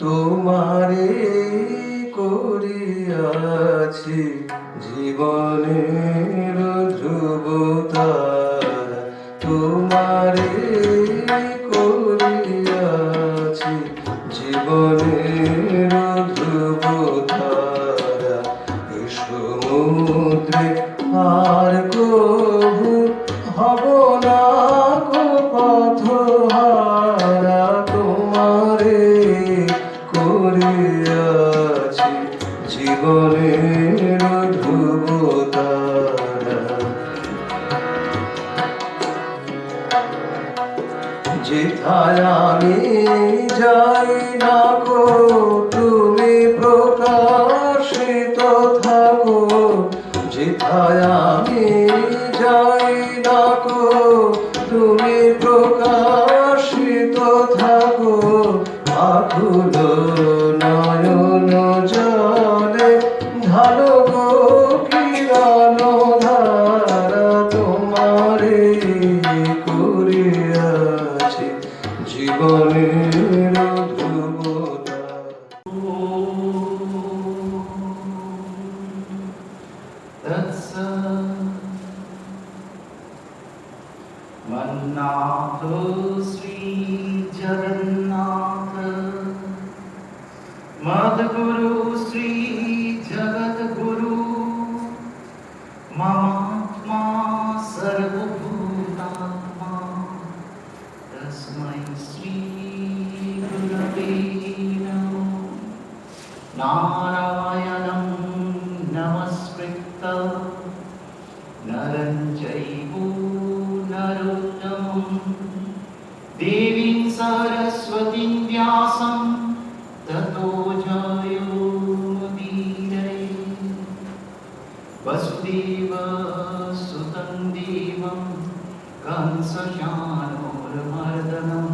তোমারে করিয়াছি জীবনের ধ্রুবতারা, তোমারে করিয়াছি জীবনের ধ্রুবতারা। এ সমুদ্রে আর কভু হব না কো পথহারা, তোমারে করিয়াছি জীবনের ধ্রুবতারা। যেথায় আমি যাই না গো তুমি প্রকাশিত থাকো, যেথায় আমি যাই না গো তুমি প্রকাশিত থাকো। আকুল নয়ন জলে ঢালো গো কিরণ ধারা, তোমারে করিয়াছি জীবনের ধ্রুবতারা। मन्नाथ श्री जगन्नाथ मद्गुरु श्री जगद्गुरु ममात्मा सर्वभूतात्मा तस्मै श्री गुरवे नमः। नारायणं नमस्कृत्य नरं चैव नरोत्तमं देवीं सरस्वतीं व्यासं ततो जयोमुदीरये। वसुदेवसुतं देवं कंसचाणूरमर्दनं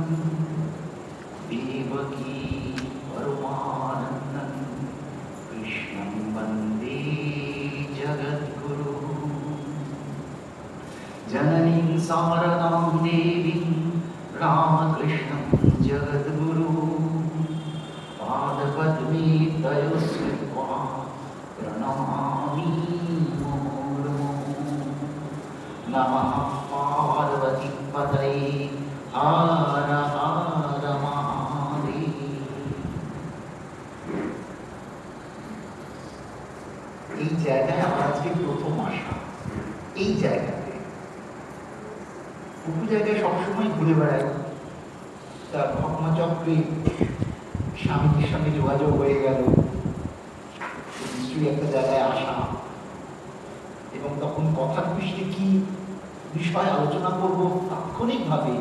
देवकी परमानन्दं कृष्णं वन्दे जगद्गुरुः। जननीं शारदां देवीं रामकृष्णं जगद्गुरुः पादपद्मे तयोः स्थित्वा प्रणमामि मुहुर्मुहुः। नमः पार्वतीपतये हर हर महादेव। এই জায়গায় আমার আজকে প্রথম আসা। এই জায়গাতে বহু জায়গায় সবসময় ঘুরে বেড়াই, তার ঘটনাচক্রে স্বামীজির সঙ্গে যোগাযোগ হয়ে গেল, নিশ্চয়ই একটা জায়গায় আসা, এবং তখন কথার পৃষ্ঠে কি বিষয় আলোচনা করবো তাৎক্ষণিকভাবে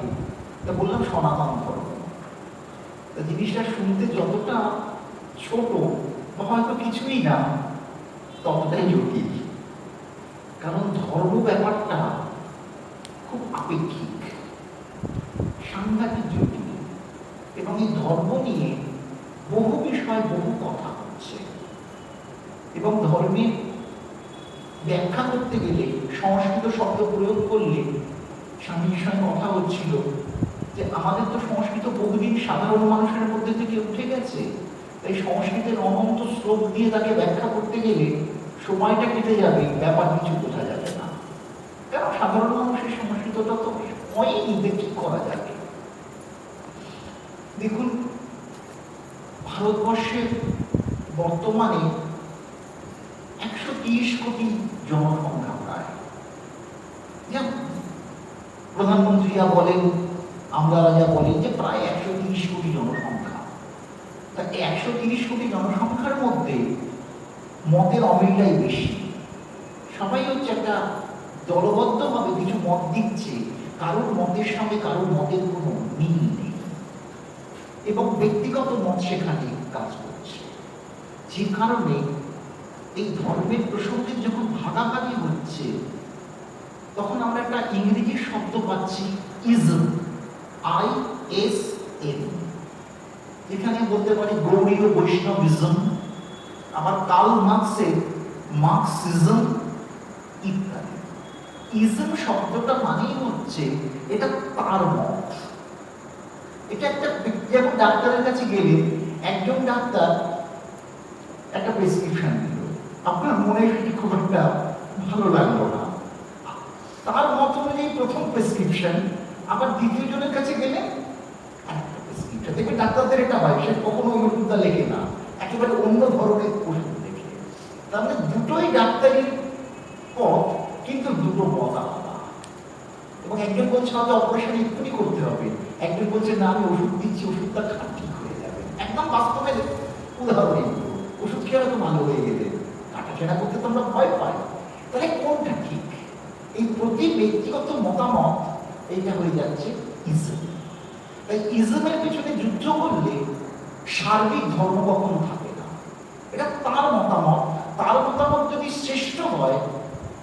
তা বললাম সনাতন ধর্ম। তা জিনিসটা শুনতে যতটা ছোট বা হয়তো কিছুই না, ততটাই জটিল। কারণ ধর্ম ব্যাপারটা খুব আপেক্ষিক, সাংঘাতিক জটিল, এবং এই ধর্ম নিয়ে বহু বিষয় বহু কথা হচ্ছে। এবং ধর্মের ব্যাখ্যা করতে গেলে সংস্কৃত শব্দ প্রয়োগ করলে স্বামীর সঙ্গে কথা হচ্ছিল যে আমাদের তো সংস্কৃত বহুদিন সাধারণ মানুষের মধ্যে থেকে উঠে গেছে, তাই সংস্কৃতের অনন্ত স্রোত দিয়ে তাকে ব্যাখ্যা করতে গেলে সময়টা কেটে যাবে, ব্যাপার কিছু বোঝা যাবে না। কারণ সাধারণ মানুষের সংস্কৃতটা তো হয়ই নিতে কি করা যাবে। দেখুন, ভারতবর্ষের বর্তমানে 130 কোটি জনসংখ্যা প্রায়। যেমন প্রধানমন্ত্রীরা বলেন, আমরা যা বলেন যে প্রায় 130 কোটি জনসংখ্যা। তা 130 কোটি জনসংখ্যার মধ্যে মতের অমিলটাই বেশি। সবাই হচ্ছে একটা দলবদ্ধভাবে কিছু মত দিচ্ছে, কারোর মতের সঙ্গে কারোর মতের কোনো মিল নেই, এবং ব্যক্তিগত মত সেখানে কাজ করছে। যে কারণে এই ধর্মের প্রসঙ্গে যখন ভাগাভাগি হচ্ছে, তখন আমরা একটা ইংরেজি শব্দ পাচ্ছি ইজম, ISM। এখানে বলতে পারি গৌড়ীয় বৈষ্ণবিজম, আবার কার্ল মার্কসের মার্কসিজম ইত্যাদি। ইজম শব্দটা মানেই হচ্ছে এটা তার মত। এটা একটা, যেমন ডাক্তারের কাছে গেলে একজন ডাক্তার একটা প্রেসক্রিপশন দিল, আপনার মনে সেটি খুব একটা ভালো লাগলো না, তার মত অনুযায়ী প্রথম প্রেসক্রিপশন, আবার দ্বিতীয় জনের কাছে গেলে আরেকটা প্রেসক্রিপশন। দেখবে ডাক্তারদের এটা হয়, সে কখনো ওই ওষুধটা লেখে না, একেবারে অন্য ধরনের ওষুধ লেখে। তার মানে দুটোই ডাক্তারির পথ, কিন্তু দুটো পথ আলাদা। এবং একজন বলছে হয়তো অপারেশন এক্ষুনি করতে হবে, একজন বলছে না আমি ওষুধ দিচ্ছি, ওষুধটা ঠিক হয়ে যাবে। একদম বাস্তবে উদাহরণ এগুলো, ওষুধ খেয়ে হয়তো ভালো হয়ে গেলে কাটাছেড়া করতে তো আমরা ভয় পাই। তাহলে কোনটা ঠিক? এই প্রতি ব্যক্তিগত মতামত এইটা হয়ে যাচ্ছে ইজম। তাই ইজমের পেছনে যুদ্ধ করলে সার্বিক ধর্ম কখনো থাকে না। এটা তার মতামত, তার মতামত যদি শ্রেষ্ঠ হয়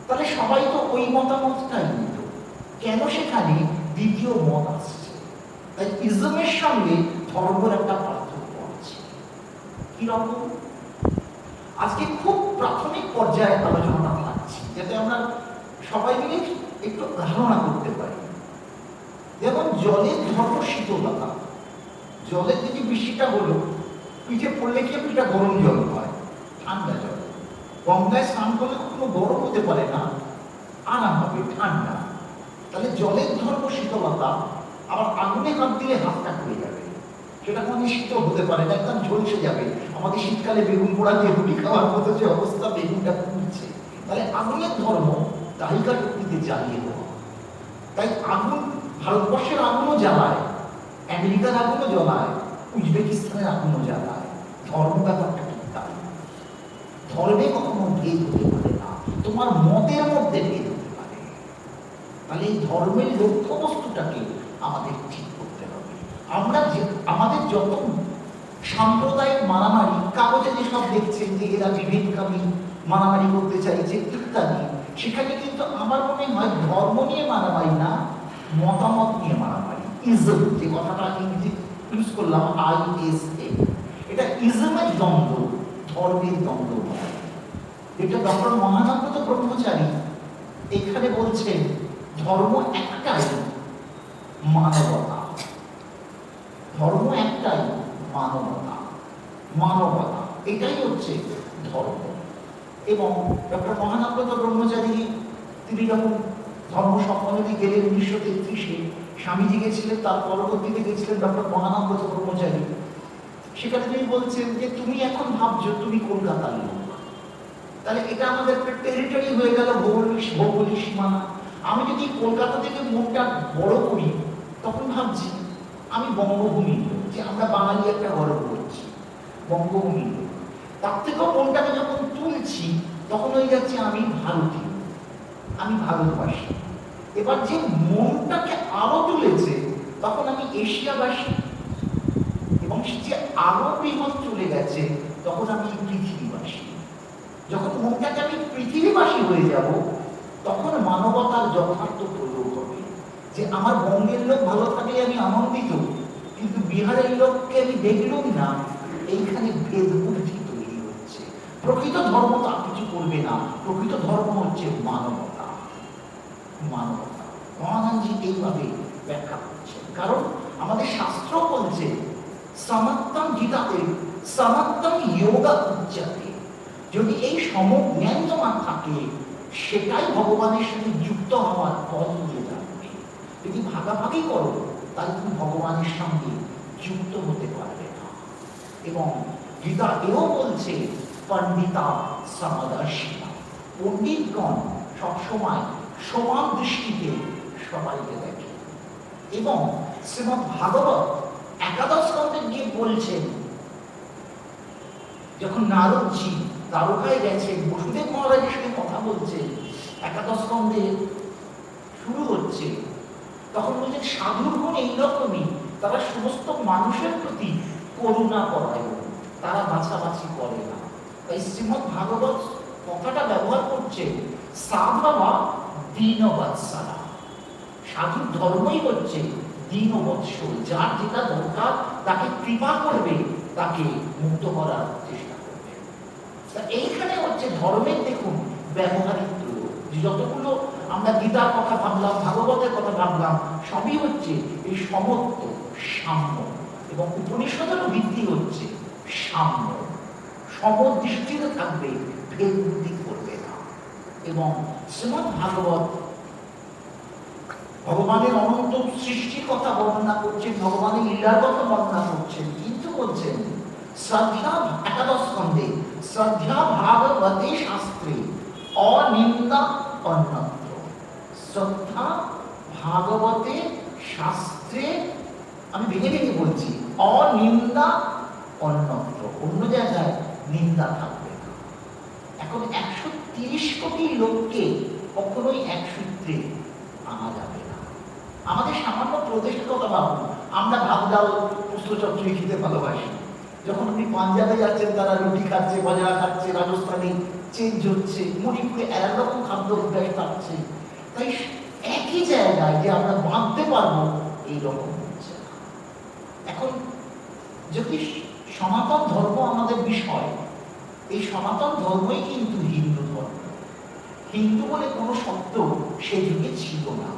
তাহলে সবাই তো ওই মতামতটাই নিত, কেন সেখানে দ্বিতীয় মত আসছে? তাই ইজমের সঙ্গে ধর্মের একটা পার্থক্য আছে। কিরকম? আজকে খুব প্রাথমিক পর্যায়ে আলোচনা থাকছি, যাতে আমরা সবাই মিলে একটু ধারণা করতে পারি। যেমন জলের ধর্ম শীতলতা, জলের দিকে বৃষ্টিটা হলো, পিঠে পড়লে কি পিঠা গরম জল হয়, ঠান্ডা জল। গঙ্গায় স্নান করলে কখনো গরম হতে পারে না, আরাম হবে, ঠান্ডা। তাহলে জলের ধর্ম শীতলতা, আবার আগুনে হাত দিলে হাতটা হয়ে যাবে, সেটা কোনো শীতল হতে পারে না, একদম ঝলসে যাবে। আমাদের শীতকালে বেগুন পোড়া দিয়ে রুটি খাওয়ার মতো যে অবস্থা, বেগুনটা পুড়ছে। তাহলে আগুনের ধর্ম দাহিকা শক্তিতে জ্বালিয়ে দেওয়া। তাই আগুন, ভারতবর্ষের আগুনও জ্বালায়, আমেরিকার আগুনও জ্বালায়, উজবেকিস্তানের আগুনও জ্বালায়। ধর্ম ব্যাপারটা ঠিক তাই। ধর্মে কখনো ভেদ হতে পারে না, তোমার মতের মধ্যে ভেদ হতে পারে। তাহলে এই ধর্মের লক্ষ্যবস্তুটাকে আমাদের ঠিক করতে হবে। আমরা যে আমাদের যত সাম্প্রদায়িক মারামারি, কাগজে যেসব দেখছেন যে এরা বিভেদকামী মারামারি করতে চাইছে ইত্যাদি, সেখানে কিন্তু আমার মনে হয় ধর্ম নিয়ে মারামারি না, মতামত নিয়ে মারামারি। ইজম, যে কথাটা ইংরেজি ইউজ করলাম, ISM, এটা ইজমের দ্বন্দ্ব, ধর্মের দ্বন্দ্ব নয়। এটা ডক্টর মহানন্দ ব্রহ্মচারী এখানে বলছেন ধর্ম একটাই, মানবতা। ধর্ম একটাই, মানবতা। মানবতা এটাই হচ্ছে ধর্ম। এবং ডক্টর মহানন্দ ব্রহ্মচারী তিনি যখন ধর্ম সম্মেলনে গেলেন 1933-এ, স্বামীজি গেছিলেন, তার পরবর্তীতে গেছিলেন ডক্টর মহানন্দ ব্রহ্মচারী। সেখানে তিনি বলছেন যে তুমি এখন ভাবছো তুমি কলকাতার লোক, তাহলে এটা আমাদের একটা টেরিটরি হয়ে গেল, ভৌগোলিক সীমানা। আমি যদি কলকাতা থেকে মনটা বড় করি, তখন ভাবছি আমি বঙ্গভূমির লোক, যে আমরা বাঙালি একটা গর্ব করছি, বঙ্গভূমির লোক। তার থেকেও মনটাকে যখন তুলছি, তখন হয়ে যাচ্ছে আমি ভারতীয়, আমি ভারতবাসী। এবার যে মনটাকে আরো তুলেছে, তখন আমি এশিয়াবাসী, এবং যে আরো বৃহৎ চলে গেছে, তখন আমি পৃথিবীবাসী। যখন মনটাকে আমি পৃথিবীবাসী হয়ে যাব, তখন মানবতার যথার্থ প্রয়োগ হবে। যে আমার বঙ্গের লোক ভালো থাকলে আমি আনন্দিত, কিন্তু বিহারের লোককে আমি দেখলাম না, এইখানে ভেদ বুদ্ধি তৈরি হচ্ছে। প্রকৃত ধর্ম তা কিছু করবে না, প্রকৃত ধর্ম হচ্ছে মানবতা। মানবতা মহানন্দজি এইভাবে ব্যাখ্যা করছেন। কারণ আমাদের শাস্ত্র বলছে সমত্তম, গীতাতে সমত্তম যোগা উচ্চতে, যদি এই সমজ্ঞান তোমার থাকে, সেটাই ভগবানের সাথে যুক্ত হওয়ার পথ দিয়ে যাবে। যদি ভাগাভাগি করো, তাহলে তুমি ভগবানের সঙ্গে যুক্ত হতে পারবে না। এবং গীতা এও বলছে পণ্ডিতা সমদর্শিনা, পণ্ডিতগণ সবসময় সমান দৃষ্টিতে সবাইকে দেখে। এবং শ্রীমৎ ভাগবত একাদশ স্কন্ধে গিয়ে বলছেন, যখন নারদজি দ্বারকায় গেছেন, বসুদেব মহারাজের সাথে কথা বলছে, একাদশ স্কন্ধে শুরু হচ্ছে, তখন বলছেন সাধুর গুণ এইরকমই, তারা সমস্ত মানুষের প্রতি করুণা পরায়ণ, তারা বাছাবাছি করে না। তাই শ্রীমৎ ভাগবত কথাটা ব্যবহার করছে সাধবা দীনবৎসলা। সাধুর ধর্মই হচ্ছে দীনবৎসল, যার যেটা দরকার তাকে কৃপা করবে, তাকে মুক্ত করার চেষ্টা করবে। এইখানে হচ্ছে ধর্মের, দেখুন, ব্যবহারিক প্রয়োগ। যতগুলো আমরা গীতার কথা ভাবলাম, ভাগবতের কথা ভাবলাম, সবই হচ্ছে এই সমত্ব, সাম্য। এবং উপনিষদেরও ভিত্তি হচ্ছে সাম্য, সমদৃষ্টিতে থাকবে, ভেদ বুদ্ধি করবে না। এবং শ্রীমদ্ ভাগবত ভগবানের অনন্ত সৃষ্টির কথা বর্ণনা করছেন, ভগবানের লীলার কথা বর্ণনা করছেন, কিন্তু বলছেন শ্রদ্ধা, একাদশ স্কন্ধে, শ্রদ্ধা ভাগবতে শাস্ত্রে অনিন্দা অন্যত্র। শ্রদ্ধা ভাগবতে শাস্ত্রে, আমি ভেঙে ভেঙে বলছি, অনিন্দা অন্যত্র, অন্য জায়গায় নিন্দা থাকবে না। এখন 130 কোটি লোককে কখনোই এক সূত্রে আনা যাবে না। আমাদের সামান্য প্রদেশের কথা ভাবুন, আমরা ভাত ডাল পোস্ত চচ্চড়ি খেতে ভালোবাসি। যখন আপনি পাঞ্জাবে যাচ্ছেন, তারা রুটি খাচ্ছে, বাজরা খাচ্ছে, রাজস্থানে চেঞ্জ হচ্ছে, মণিপুরে এক রকম খাদ্য অভ্যাস থাকছে। তাই একই জায়গায় যে আমরা বাঁধতে পারবো এই রকম হচ্ছে না। এখন যদি সনাতন ধর্ম আমাদের বিষয়, এই সনাতন ধর্মই কিন্তু হিন্দু ধর্ম। হিন্দু বলে কোনো শব্দ সে যুগে ছিল না।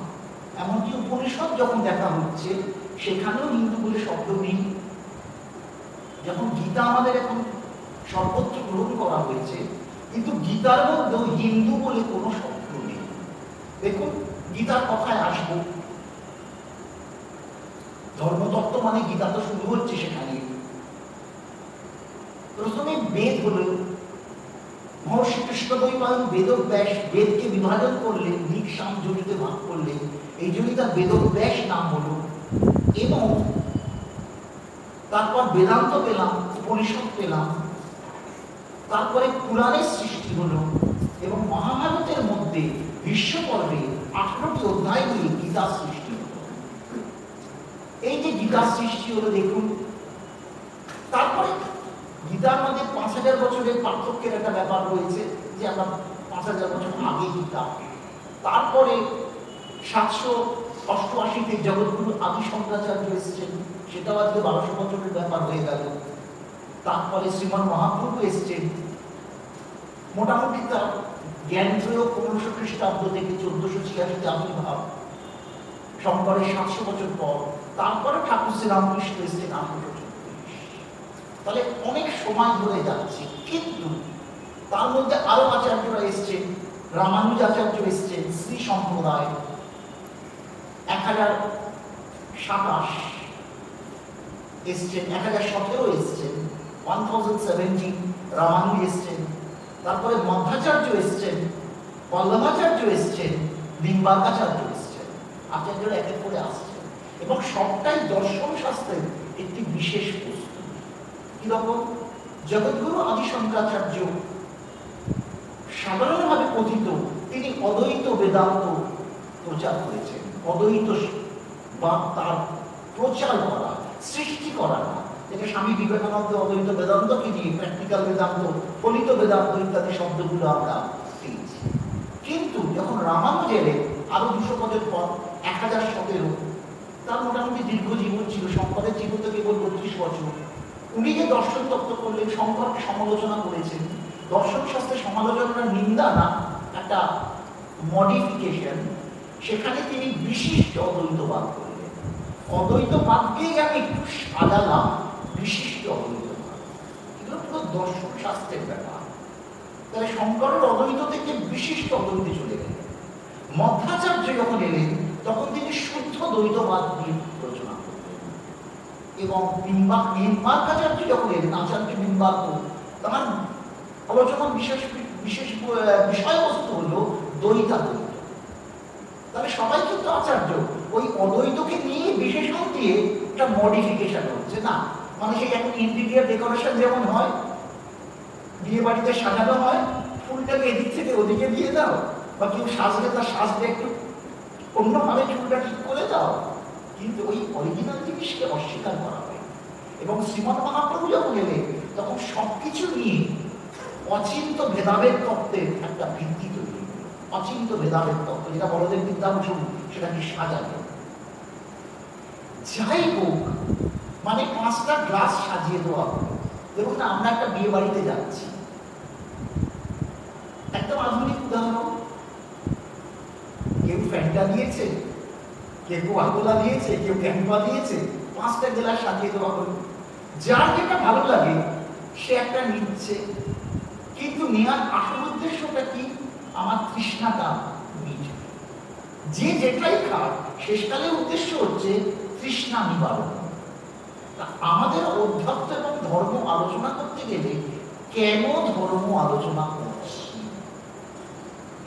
এমনকি উপনিষদ যখন দেখা হচ্ছে, সেখানেও হিন্দু বলে শব্দ নেই। যখন গীতা আমাদের এখন সর্বত্র গ্রহণ করা হয়েছে, কিন্তু গীতার মধ্যেও হিন্দু বলে কোনো শব্দ নেই। দেখুন, গীতার কথায় আসবো। ধর্মতত্ত্ব মানে গীতা তো শুরু হচ্ছে সেখানে। প্রথমে বেদ হলো, মহর্ষি কৃষ্ণদ্বৈপায়ন বেদব্যাস বেদকে বিভাজন করলেন, ঋক সাম যজুতে ভাগ করলেন, এই জন্যই তার বেদব্যাস নাম হলো। এবং তারপর বেদান্ত পেলাম, উপনিষদ পেলাম, তারপরে পুরাণের সৃষ্টি হলো, এবং মহাভারতের মধ্যে বিশ্ব পর্বে 18টি অধ্যায় নিয়ে গীতার সৃষ্টি হলো। এই যে গীতার সৃষ্টি হলো, দেখুন, তারপরে গীতার মধ্যে 5000 বছরের পার্থক্যের একটা ব্যাপার রয়েছে, যে আমরা 5000 বছর আগে গীতা। তারপরে 788-তে জগৎগুরু আদি শঙ্করাচার্য এসেছেন, সেটাও আজকে 1200 বছরের ব্যাপার হয়ে গেল। তারপরে শ্রীমন মহাপ্রভু এসেছেন, মোটামুটি তার জ্ঞান প্রয়োগ 1500 খ্রিস্টাব্দ থেকে 1486-তে আবির্ভাব, শঙ্করের 700 বছর পর। তারপরে ঠাকুর শ্রীরামকৃষ্ণ এসেছেন 1834। তাহলে অনেক সময় ধরে যাচ্ছে, কিন্তু তার মধ্যে আরো আচার্যরা এসছেন, রামানুজ আচার্য এসছেন, শ্রী সম্প্রদায় 1027 এসছেন, 1017 এসছেন, 1070 রামানুজ এসছেন। তারপরে মধ্বাচার্য এসছেন, বল্লভাচার্য এসছেন, লিম্বাকাচার্য এসছেন। আচার্যরা এক এক করে আসছেন, এবং সবটাই দর্শন শাস্ত্রের একটি বিশেষ বস্তু। কিরকম? জগৎগুরু আদি শঙ্করাচার্য সাধারণভাবে কথিত, তিনি অদ্বৈত বেদান্ত প্রচার করেছেন। অদ্বৈত বা তার প্রচার করা, সৃষ্টি করা না, যেটা স্বামী বিবেকানন্দ অদ্বৈত বেদান্তকে নিয়ে প্র্যাকটিক্যাল বেদান্ত, ফলিত বেদান্ত ইত্যাদি শব্দগুলো আমরা পেয়েছি। কিন্তু যখন রামানুজ এলেন আরো 200 বছর পর, 1017, তার মোটামুটি দীর্ঘ জীবন ছিল। শঙ্করের জীবন তো কেবল 32 বছর। উনি যে দর্শন তত্ত্ব করলেন, শঙ্করকে সমালোচনা করেছেন। দর্শন শাস্ত্রে সমালোচনার নিন্দা না, একটা মডিফিকেশন। সেখানে তিনি বিশিষ্ট অদ্বৈতবাদ করলেন। অদ্বৈতবাদকেই আমি একটু সাজালাম বিশিষ্ট অদ্বৈতবাদ। এগুলো পুরো দর্শন শাস্ত্রের ব্যাপার। তাহলে শঙ্করের অদ্বৈত থেকে বিশিষ্ট অদ্বৈতে চলে গেলেন। মধ্বাচার্য যখন এলেন, তখন তিনি শুদ্ধ দ্বৈতবাদ নিয়ে রচনা করলেন। এবং নিম্বার্কাচার্য যখন এলেন, আচার্য নিম্বার্ক, তার আলোচনার বিশেষ বিশেষ বিষয়বস্তু হলো দ্বৈতাদ্বৈত। তাহলে সবাই কিন্তু আচার্য ওই অদ্বৈতকে নিয়ে বিশেষণ দিয়ে একটা মডিফিকেশন হচ্ছে না। মানে সেই এখন ইন্টেরিয়ার ডেকোরেশন যেমন হয়, বিয়ে বাড়িতে সাজানো হয়, ফুলটাকে এদিক থেকে ওদিকে দিয়ে দাও, বা কেউ সাজলে তার সাজলে একটু অন্যভাবে চুলটা ঠিক করে দাও, কিন্তু ওই অরিজিনাল জিনিসকে অস্বীকার করা হয়। এবং শ্রীমৎ মহাপ্রভু যখন এলেন, তখন সবকিছু নিয়ে অচিন্ত ভেদাভেদ তত্ত্বের একটা ভিত্তি তৈরি হল। অচিন্ত ভেদাভেদ তত্ত্ব, যেটা বড়দের বিদ্যাভূষণ, সেটাকে সাজানো। যাই হোক, মানে 5টা গ্লাস সাজিয়ে দেওয়া হলো। দেখুন না, আমরা একটা বিয়ে বাড়িতে যাচ্ছি, একদম আধুনিক উদাহরণ, কেউ ফ্যান্টা দিয়েছে, কেউ কোকা-কোলা দিয়েছে, কেউ ক্যাম্পা দিয়েছে, 5টা গ্লাস সাজিয়ে দেওয়া হলো। যার যেটা ভালো লাগে সে একটা নিচ্ছে, কিন্তু নেওয়ার আসল উদ্দেশ্যটা কি? আমার তৃষ্ণাটা মিটবে। যে যেটাই খায় শেষকালের উদ্দেশ্য হচ্ছে তৃষ্ণা নিবারণ। আমাদের অধ্যাত্ম এবং ধর্ম আলোচনা করতে গেলে কেন ধর্ম আলোচনা করছি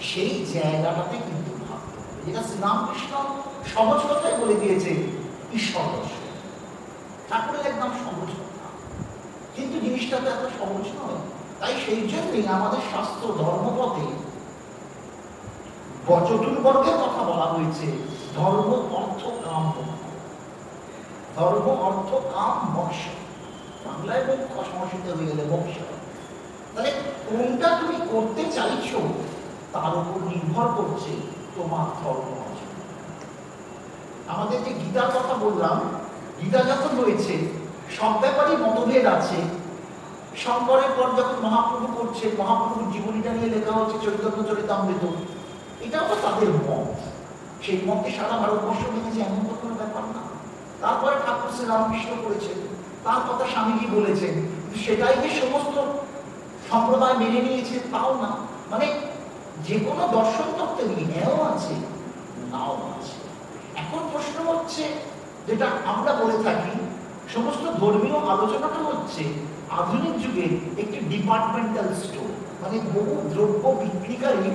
সেই জায়গাটাতে কিন্তু ভাবতে হবে। যেটা শ্রীরামকৃষ্ণ সহজ কথাই বলে দিয়েছে, ঈশ্বর দর্শন। ঠাকুরের একদম সহজ কথা, কিন্তু জিনিসটা তো এত সহজ নয়। তাই সেই জন্যই আমাদের শাস্ত্র ধর্মপথে চতুর্বর্গের কথা বলা হয়েছে, ধর্ম অর্থ কাম মোক্ষ। ধর্ম অর্থ কাম মোক্ষ, বাংলায় মোক্ষ, সংস্কৃত হয়ে গেলে মোক্ষ। তাহলে কোনটা তুমি করতে চাইছো তার উপর নির্ভর করছে তোমার ধর্ম। আমাদের যে গীতার কথা বললাম, গীতা যখন রয়েছে সব ব্যাপারেই মতভেদ আছে। শঙ্করের পর যখন মহাপ্রভু করছে, মহাপ্রভুর জীবনীটা নিয়ে লেখা হচ্ছে চৈতন্য চরিতামৃত, এটাও তো তাদের মত। সেই মতে সারা ভারতবর্ষ মেনেছে এমন তো কোনো ব্যাপার না। তারপরে ঠাকুর শ্রী রামকৃষ্ণ করেছেন, তার কথা স্বামীজি বলেছেন, সেটাই যে সমস্ত সম্প্রদায় মেনে নিয়েছে তাও না। মানে যে কোনো দর্শন তত্ত্বে হ্যাঁও আছে, নাও আছে। এখন প্রশ্ন হচ্ছে, যেটা আমরা বলে থাকি, সমস্ত ধর্মীয় আলোচনাটা হচ্ছে আধুনিক যুগে একটি ডিপার্টমেন্টাল স্টোর, মানে বহু দ্রব্য বিক্রিকারী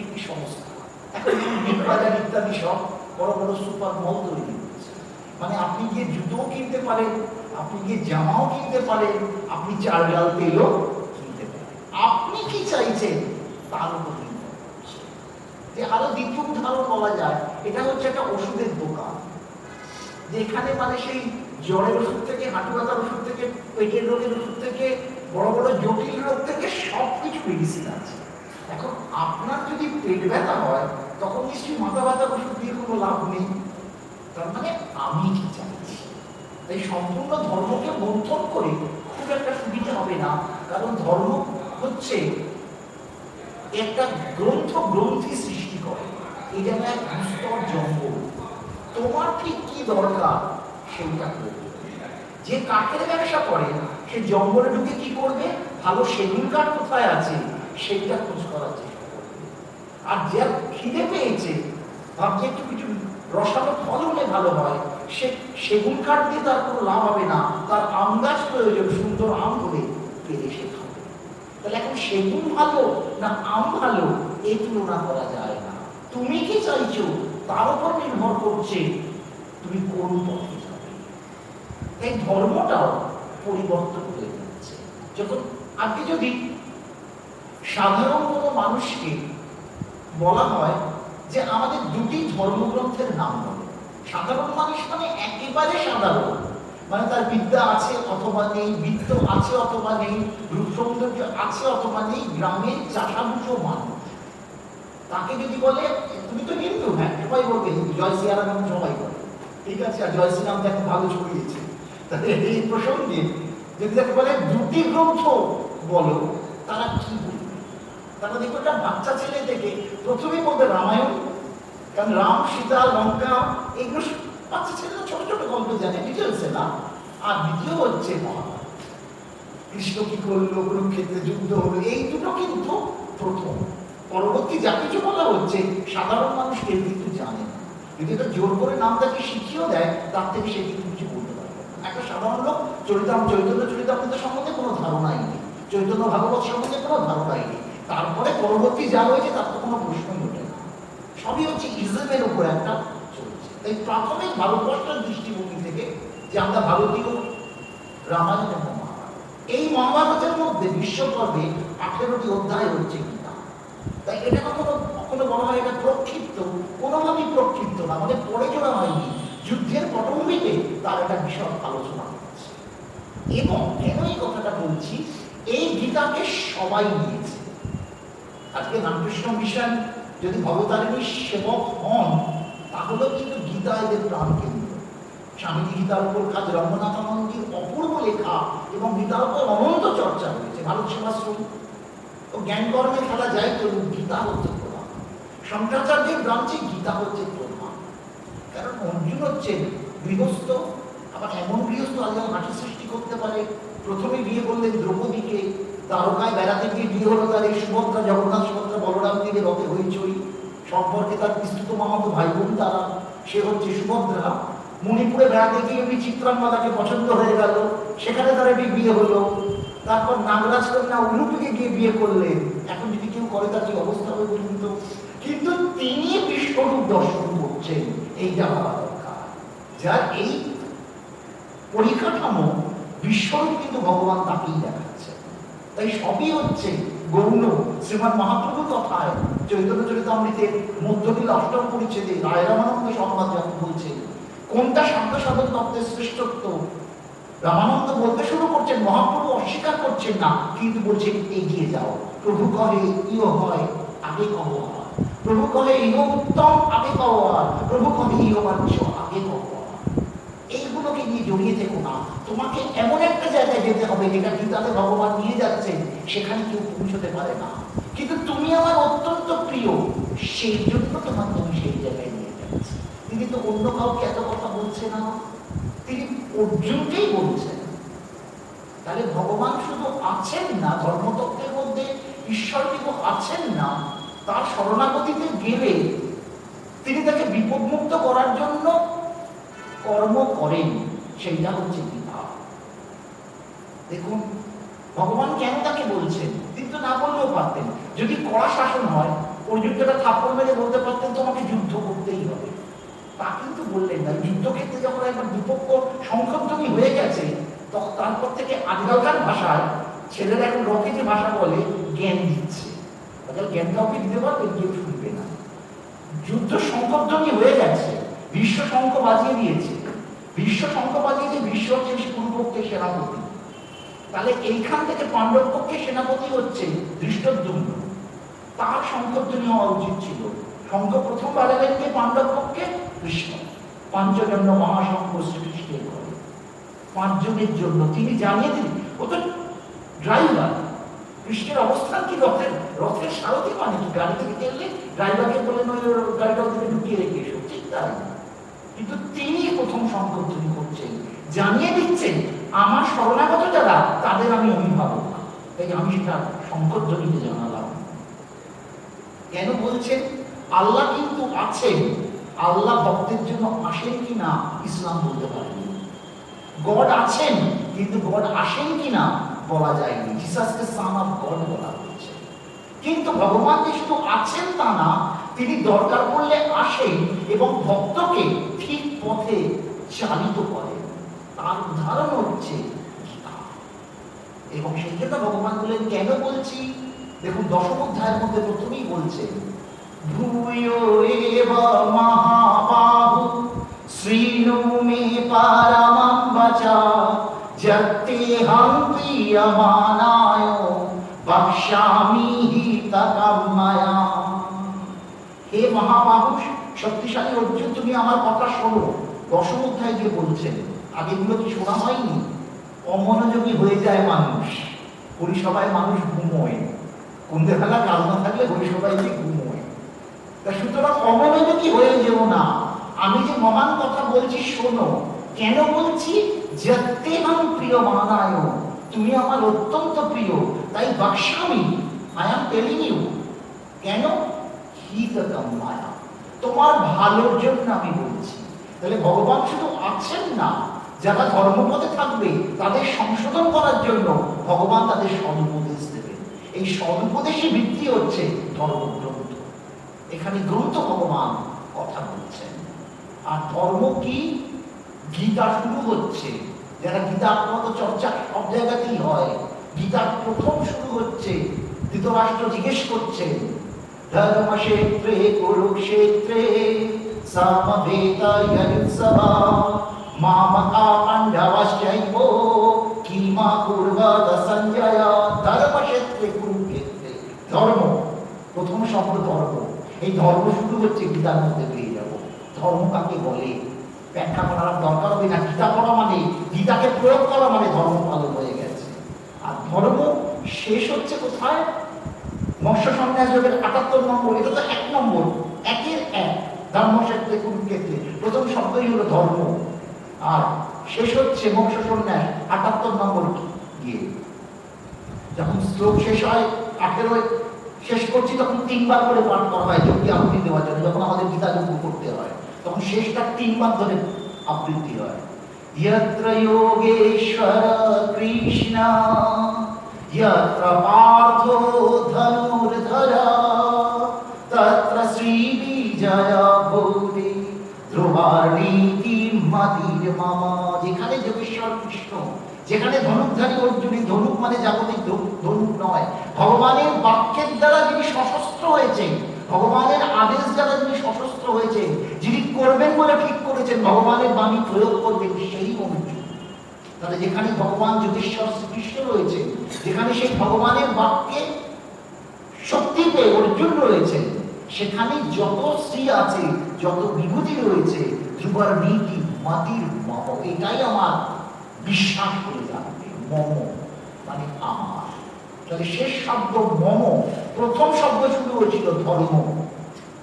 একটি সংস্থা। এখন বিগবাজার ইত্যাদি সব বড় বড় সুপার মল তৈরি হচ্ছে। মানে আপনি গিয়ে জুতোও কিনতে পারেন, আপনি গিয়ে জামাও কিনতে পারেন, আপনি চাল ডাল তেলও কিনতে পারেন। আপনি কি চাইছেন তার উপর নির্ভর করছে। যে আরো দ্বিতীয় উদাহরণ বলা যায়, এটা হচ্ছে একটা ওষুধের দোকান, যেখানে মানে সেই জ্বরের ওষুধ থেকে, হাঁটু ব্যথার ওষুধ থেকে, পেটের রোগের ওষুধ থেকে, বড় বড় জটিল রোগ থেকে সবকিছু মেডিসিন আছে। এখন আপনার যদি পেট ব্যথা হয়, তখন নিশ্চয়ই মাথা ব্যথার ওষুধ দিয়ে কোনো লাভ নেই। তার মানে আমি কি চাইছি। তাই সম্পূর্ণ ধর্মকে মন্থন করে খুব একটা সুবিধা হবে না, কারণ ধর্ম হচ্ছে একটা গ্রন্থি সৃষ্টি করে। এই যেন এক বিস্তর জঙ্গল, তোমার ঠিক কি দরকার সেইটা করবে। যে কাঠের ব্যবসা করে সে জঙ্গলে ঢুকে কি করবে, ভালো সেগুন কাঠ কোথায় আছে সেইটা খোঁজ করার চেষ্টা করবে। আর যে খিদে পেয়েছে, ভাবছে একটু কিছু রসালো ফল হলে ভালো হয়, সে সেগুন কাঠ দিয়ে তার কোনো লাভ হবে না, তার আম গাছ প্রয়োজন, সুন্দর আম হলে পেরে সে খাবে। তাহলে এখন সেগুন ভালো না আম ভালো, এই তুলনা করা যায় না। তুমি কি চাইছো তার উপর নির্ভর করছে তুমি কোন পথে যাবে। এই ধর্মটাও পরিবর্তন হয়ে যাচ্ছে। যখন আজকে যদি সাধারণ কোনো মানুষকে বলা হয় যে আমাদের দুটি ধর্মগ্রন্থের নাম বলো, সাধারণ মানুষ মানে একেবারে সাধারণ, মানে তার বিদ্যা আছে অথবা নেই, বিত্ত আছে অথবা নেই, রূপ সৌন্দর্য আছে অথবা নেই, গ্রামের চাষাভুষো মানুষ, তাকে যদি বলে তুমি তো হিন্দু, হ্যাঁ সবাই বলবে জয় শ্রীরাম, সবাই বলে ঠিক আছে, আর জয় শ্রীরাম দেখো ভালো ছড়িয়েছে। তাহলে এই প্রসঙ্গে যদি তাকে বলে দুটি গ্রন্থ বলো, তারা কি বলবে? তারা দেখো একটা বাচ্চা ছেলে থেকে প্রথমেই বলবে রামায়ণ, কারণ রাম সীতা লঙ্কা এগুলো বাচ্চা ছেলেরা ছোট ছোট গল্প জানে, ডিটেলসে না। আর দ্বিতীয় হচ্ছে মহাভারত, কৃষ্ণ কি করলো, কুরুক্ষেত্রে যুদ্ধ হলো, এই দুটো কিন্তু প্রথম। পরবর্তী যা কিছু বলা হচ্ছে সাধারণ মানুষ কেউ কিন্তু জানে না। যদি এটা জোর করে নাম তাকে শিখিয়েও দেয়, তার থেকে সে কিন্তু কিছু বলতে পারবে না। একটা সাধারণ লোক চৈতন্য চরিতামৃত সম্বন্ধে কোনো ধারণাই নেই, চৈতন্য ভাগবত সম্বন্ধে কোনো ধারণাই নেই, তারপরে পরবর্তী যা হয়েছে তার তো কোনো প্রশ্নই ওঠে না। সবই হচ্ছে ইজমের উপর একটা চলছে। তাই প্রাথমিক ভারতবর্ষের দৃষ্টিভঙ্গি থেকে যে আমরা ভারতীয় রামায়ণ এবং মহাভারত, এই মহাভারতের মধ্যে বিশ্বপর্বে 18টি অধ্যায় হচ্ছে গীতা। তাই এটা কখনো কখনো বলা হয় এটা প্রক্ষিপ্ত, কোনোভাবেই প্রক্ষিপ্ত না, মানে পড়ে চলা হয়নি, যুদ্ধের পটভূমিতে তার একটা বিশদ আলোচনা হচ্ছে। এবং কেন এই কথাটা বলছি, এই গীতাকে সবাই নিয়েছে। আজকে রামকৃষ্ণ মিশন যদি ভবতারিণীর সেবক হন, তাহলেও কিন্তু গীতা এদের প্রাণ কেন্দ্র। স্বামীজি গীতার উপর কাজ রঙ্গনাথানন্দীর অপূর্ব লেখা এবং গীতার উপর অনন্ত চর্চা হয়েছে। ভারত সেবাশ্রম ও জ্ঞান কর্মে খেলা যায় তো গীতা হচ্ছে প্রধান। শঙ্করাচার্যের ব্রাঞ্চে গীতা হচ্ছে প্রধান, কারণ অর্জুন হচ্ছে গৃহস্থ, আবার এমন গৃহস্থ আল্লাহ মাটি সৃষ্টি করতে পারে প্রথমে বিয়ে করলেন দ্রৌপদীকে, দ্বারকায় বেড়াতে গিয়ে বিয়ে হলো তার এই সুভদ্রা, জগন্নাথ সুভদ্রা বলরাম থেকে রথে হইচই, সম্পর্কে তার বিস্তৃত মামাতো ভাই বোন তারা, সে হচ্ছে সুভদ্রা। মণিপুরে বেড়াতে গিয়ে উনি চিত্রাঙ্গদাকে পছন্দ হয়ে গেল, সেখানে তার একটি বিয়ে হলো। তারপর নাগরাজ কন্যা উলুপিকে গিয়ে বিয়ে করলেন। এখন যদি কেউ করে তার কি অবস্থা হবে বলুন তো? কিন্তু তিনি বিশ্বরূপ দর্শন করছেন, এই জানা দরকার। যার এই পরিকাঠামো, বিশ্বরূপ কিন্তু ভগবান তাকেই দেখাচ্ছে। তাই সবই হচ্ছে গৌণ। শ্রীমান মহাপ্রভুর কথায় চৈতন্য চরিতামৃতের মধ্যবিল অষ্টম পরিচ্ছেদে রায় রামানন্দ সংবাদ যখন বলছেন কোনটা সাধ্য সাধন তত্ত্বের শ্রেষ্ঠত্ব, রামানন্দ বলতে শুরু করছেন, মহাপ্রভু অস্বীকার করছেন না, কিন্তু বলছেন এগিয়ে যাও। প্রভু কহে ইহ হয় আগে কহ হয়, প্রভু কহে ইহ উত্তম আগে কহ হয়, প্রভু কহে ইহ বাঞ্ছ আগে কহ হয়। এইগুলোকে নিয়ে জড়িয়ে থেকো না, তোমাকে এমন একটা জায়গায় যেতে হবে যেটা গীতাতে ভগবান নিয়ে যাচ্ছেন, সেখানে কেউ পৌঁছতে পারে না, কিন্তু তুমি আমার অত্যন্ত প্রিয়, সেই জন্য তোমার তুমি সেই জায়গায় নিয়ে যাচ্ছে। তিনি তো অন্য কাউকে এত কথা বলছে না, তিনি অর্জুনকেই বলছেন। তাহলে ভগবান শুধু আছেন না, ধর্মতত্ত্বের মধ্যে ঈশ্বর কিন্তু আছেন না, তার শরণাগতিতে গেলে তিনি তাকে বিপদমুক্ত করার জন্য কর্ম করেন, সেইটা হচ্ছে গীতা। দেখুন ভগবান কেন তাকে বলছেন, তিনি তো না বললেও পারতেন। যদি কড়া শাসন হয়, অর্জুনকে থাপ্পড় মেরে বলতে পারতেন তোমাকে যুদ্ধ করতেই হবে, তা কিন্তু বললেন না। যুদ্ধক্ষেত্রে যখন একবার দুপক্ষ সংক্ষুব্ধি হয়ে গেছে, তখন তারপর থেকে আজকালকার ভাষায় ছেলেরা এখন রকে যে ভাষা বলে জ্ঞান দিচ্ছে, জ্ঞান কাউকে দিতে পারবে, কেউ শুনবে না। যুদ্ধ সংক্ষুব্ধি হয়ে গেছে, বিশ্ব শঙ্খ বাজিয়ে দিয়েছে, বিশ্ব শঙ্খ বাজিয়ে দিয়ে বিশ্ব হচ্ছে পূর্বপক্ষের সেনাপতি। তাহলে এইখান থেকে পাণ্ডব পক্ষের সেনাপতি হচ্ছে ধৃষ্টদ্যুম্ন, তার সংক্ষুব্ধি হওয়া উচিত ছিল। শঙ্খ প্রথম বাজাবেন কে? পাণ্ডব পক্ষে কৃষ্ণ। পাঞ্চজন্য মহাশঙ্খ শ্রীকৃষ্ণের ঘরে, পাঁচজনের জন্য তিনি জানিয়ে দিলেন। ও তো ড্রাইভার, কৃষ্ণের অবস্থান কি রথের, রথের সারথি মানে কি? গাড়ি থেকে গেলে ড্রাইভারকে বলেন ওই গাড়িটা ওখানে ঢুকিয়ে রেখে এসো, ঠিক তাই। কিন্তু তিনি প্রথম সংকল্পনি করছেন, জানিয়ে দিচ্ছেন আমার শরণাগত যারা তাদের আমি অভিভাবক, তাই আমি সেটা সংকল্পনিতে জানালাম। কেন বলছেন? আল্লাহ কিন্তু আছেন, আল্লাহ ভক্তের জন্য আসেন কিনা ইসলাম বলতে পারেনি। গড আছেন, কিন্তু গড আসেন কিনা বলা যায়নি। জিসাসকে সান অফ গড বলা হয়েছে। কিন্তু ভগবান যে শুধু আছেন তা না, তিনি দরকার পড়লে আসেন এবং ভক্তকে ঠিক পথে চালিত করেন। তার উদাহরণ হচ্ছে গীতা। এবং সেই জন্য ভগবান বললেন, কেন বলছি? দেখুন দশম অধ্যায়ের মধ্যে প্রথমেই বলছেন, ভূয়ো এব মহাবাহু শ্রীণু মে পরমং বচঃ যত্তেহং প্রিয়মানায় বক্ষ্যামি হিতকং ময়া। হে মহাবাহু শক্তিশালী অর্জুন, তুমি আমার কথা শোনো। দশম অধ্যায় গিয়ে বলছেন, আগেগুলো কি শোনা হয়নি? অমনোযোগী হয়ে যায় মানুষ, পরিসভায় মানুষ ঘুমোয়, সন্ধ্যেবেলা কাজ না থাকলে পরিসভায় গিয়ে ঘুমোয়। তা সুতরাং অমনোযোগী হয়ে যেও না, আমি যে মহান কথা বলছি শোনো। কেন বলছি? যত্তেহং প্রিয়মানায়, তুমি আমার অত্যন্ত প্রিয়, তাই বক্ষ্যামি, আই অ্যাম টেলিং ইউ। কেন? হিতকং ময়া, তোমার ভালোর জন্য আমি বলছি। তাহলে ভগবান শুধু আছেন না, যারা ধর্মপথে থাকবে তাদের সংশোধন করার জন্য ভগবান তাদের সদুপদেশ দেবেন। এই সদুপদেশই ভিত্তি হচ্ছে ধর্মগ্রন্থ। এখানে গ্রন্থ ভগবান কথা বলছেন। আর ধর্ম কি? গীতা শুরু হচ্ছে, যারা গীতা আপাতত চর্চা সব জায়গাতেই হয়, গীতার প্রথম শুরু হচ্ছে ধৃতরাষ্ট্র জিজ্ঞেস করছেন, ধর্মক্ষেত্রে কুরুক্ষেত্রে সমবেতায়ুৎসবা মামকা পাণ্ডবশ্চৈব কিমা কুর্বত সঞ্জয়। ধর্মক্ষেত্রে কুরুক্ষেত্রে, ধর্ম প্রথম শব্দ ধর্ম। এই ধর্ম শুরু হচ্ছে গীতার মধ্যে পেয়ে যাব। ধর্ম কাকে বলে ব্যাখ্যা করার দরকার হবে না। গীতা পড়া মানে, গীতাকে প্রয়োগ করা মানে ধর্ম পালন হয়ে গেছে। আর ধর্ম শেষ হচ্ছে কোথায়? মৎস্য সন্ন্যাস যোগের ৭৮ নম্বর, এটা তো ১ নম্বর, একের এক। ধর্মক্ষেত্রে কুরুক্ষেত্রে প্রথম শব্দই হলো ধর্ম, আর শেষ হচ্ছে মোক্ষ সন্ন্যাস ৭৮ নম্বর যখন শ্লোক শেষ হয় 18 শেষ করছি তখন 3 বার করে পাঠ করা হয় যোগ্য আহুতি দেওয়ার জন্য। যখন আমাদের গীতা যজ্ঞ করতে হয় তখন শেষটা 3 বার ধরে আবৃত্তি হয়। यत्र योगेश्वर कृष्ण यत्र पार्थो धनुर्धरा तत्र श्रीविजय भूति ধ্রুবাণীতি মাতির মামা। যেখানে যোগেশ্বর কৃষ্ণ, যেখানে ধনুকধারী অর্জুনী, ধনুক মানে জাগতিক ধনুক নয়, ভগবানের বাক্যের দ্বারা যিনি সশস্ত্র হয়েছেন, ভগবানের আদেশ দ্বারা যিনি সশস্ত্র হয়েছেন, যিনি করবেন বলে ঠিক করেছেন, ভগবানের বাণী প্রয়োগ করবেন, সেই অর্জুন। তাহলে যেখানে ভগবান যোগেশ্বর শ্রীকৃষ্ণ রয়েছে, যেখানে সেই ভগবানের বাক্যে শক্তি পেয়ে অর্জুন রয়েছে, সেখানে যত শ্রী আছে, যত বিভূতি রয়েছে, ধ্রুবার নীতি মাতির মম, এটাই আমার বিশ্বাস করে জানবে। মম মানে আমার। তাহলে শেষ শব্দ মম, প্রথম শব্দ শুরু হয়েছিল ধর্ম।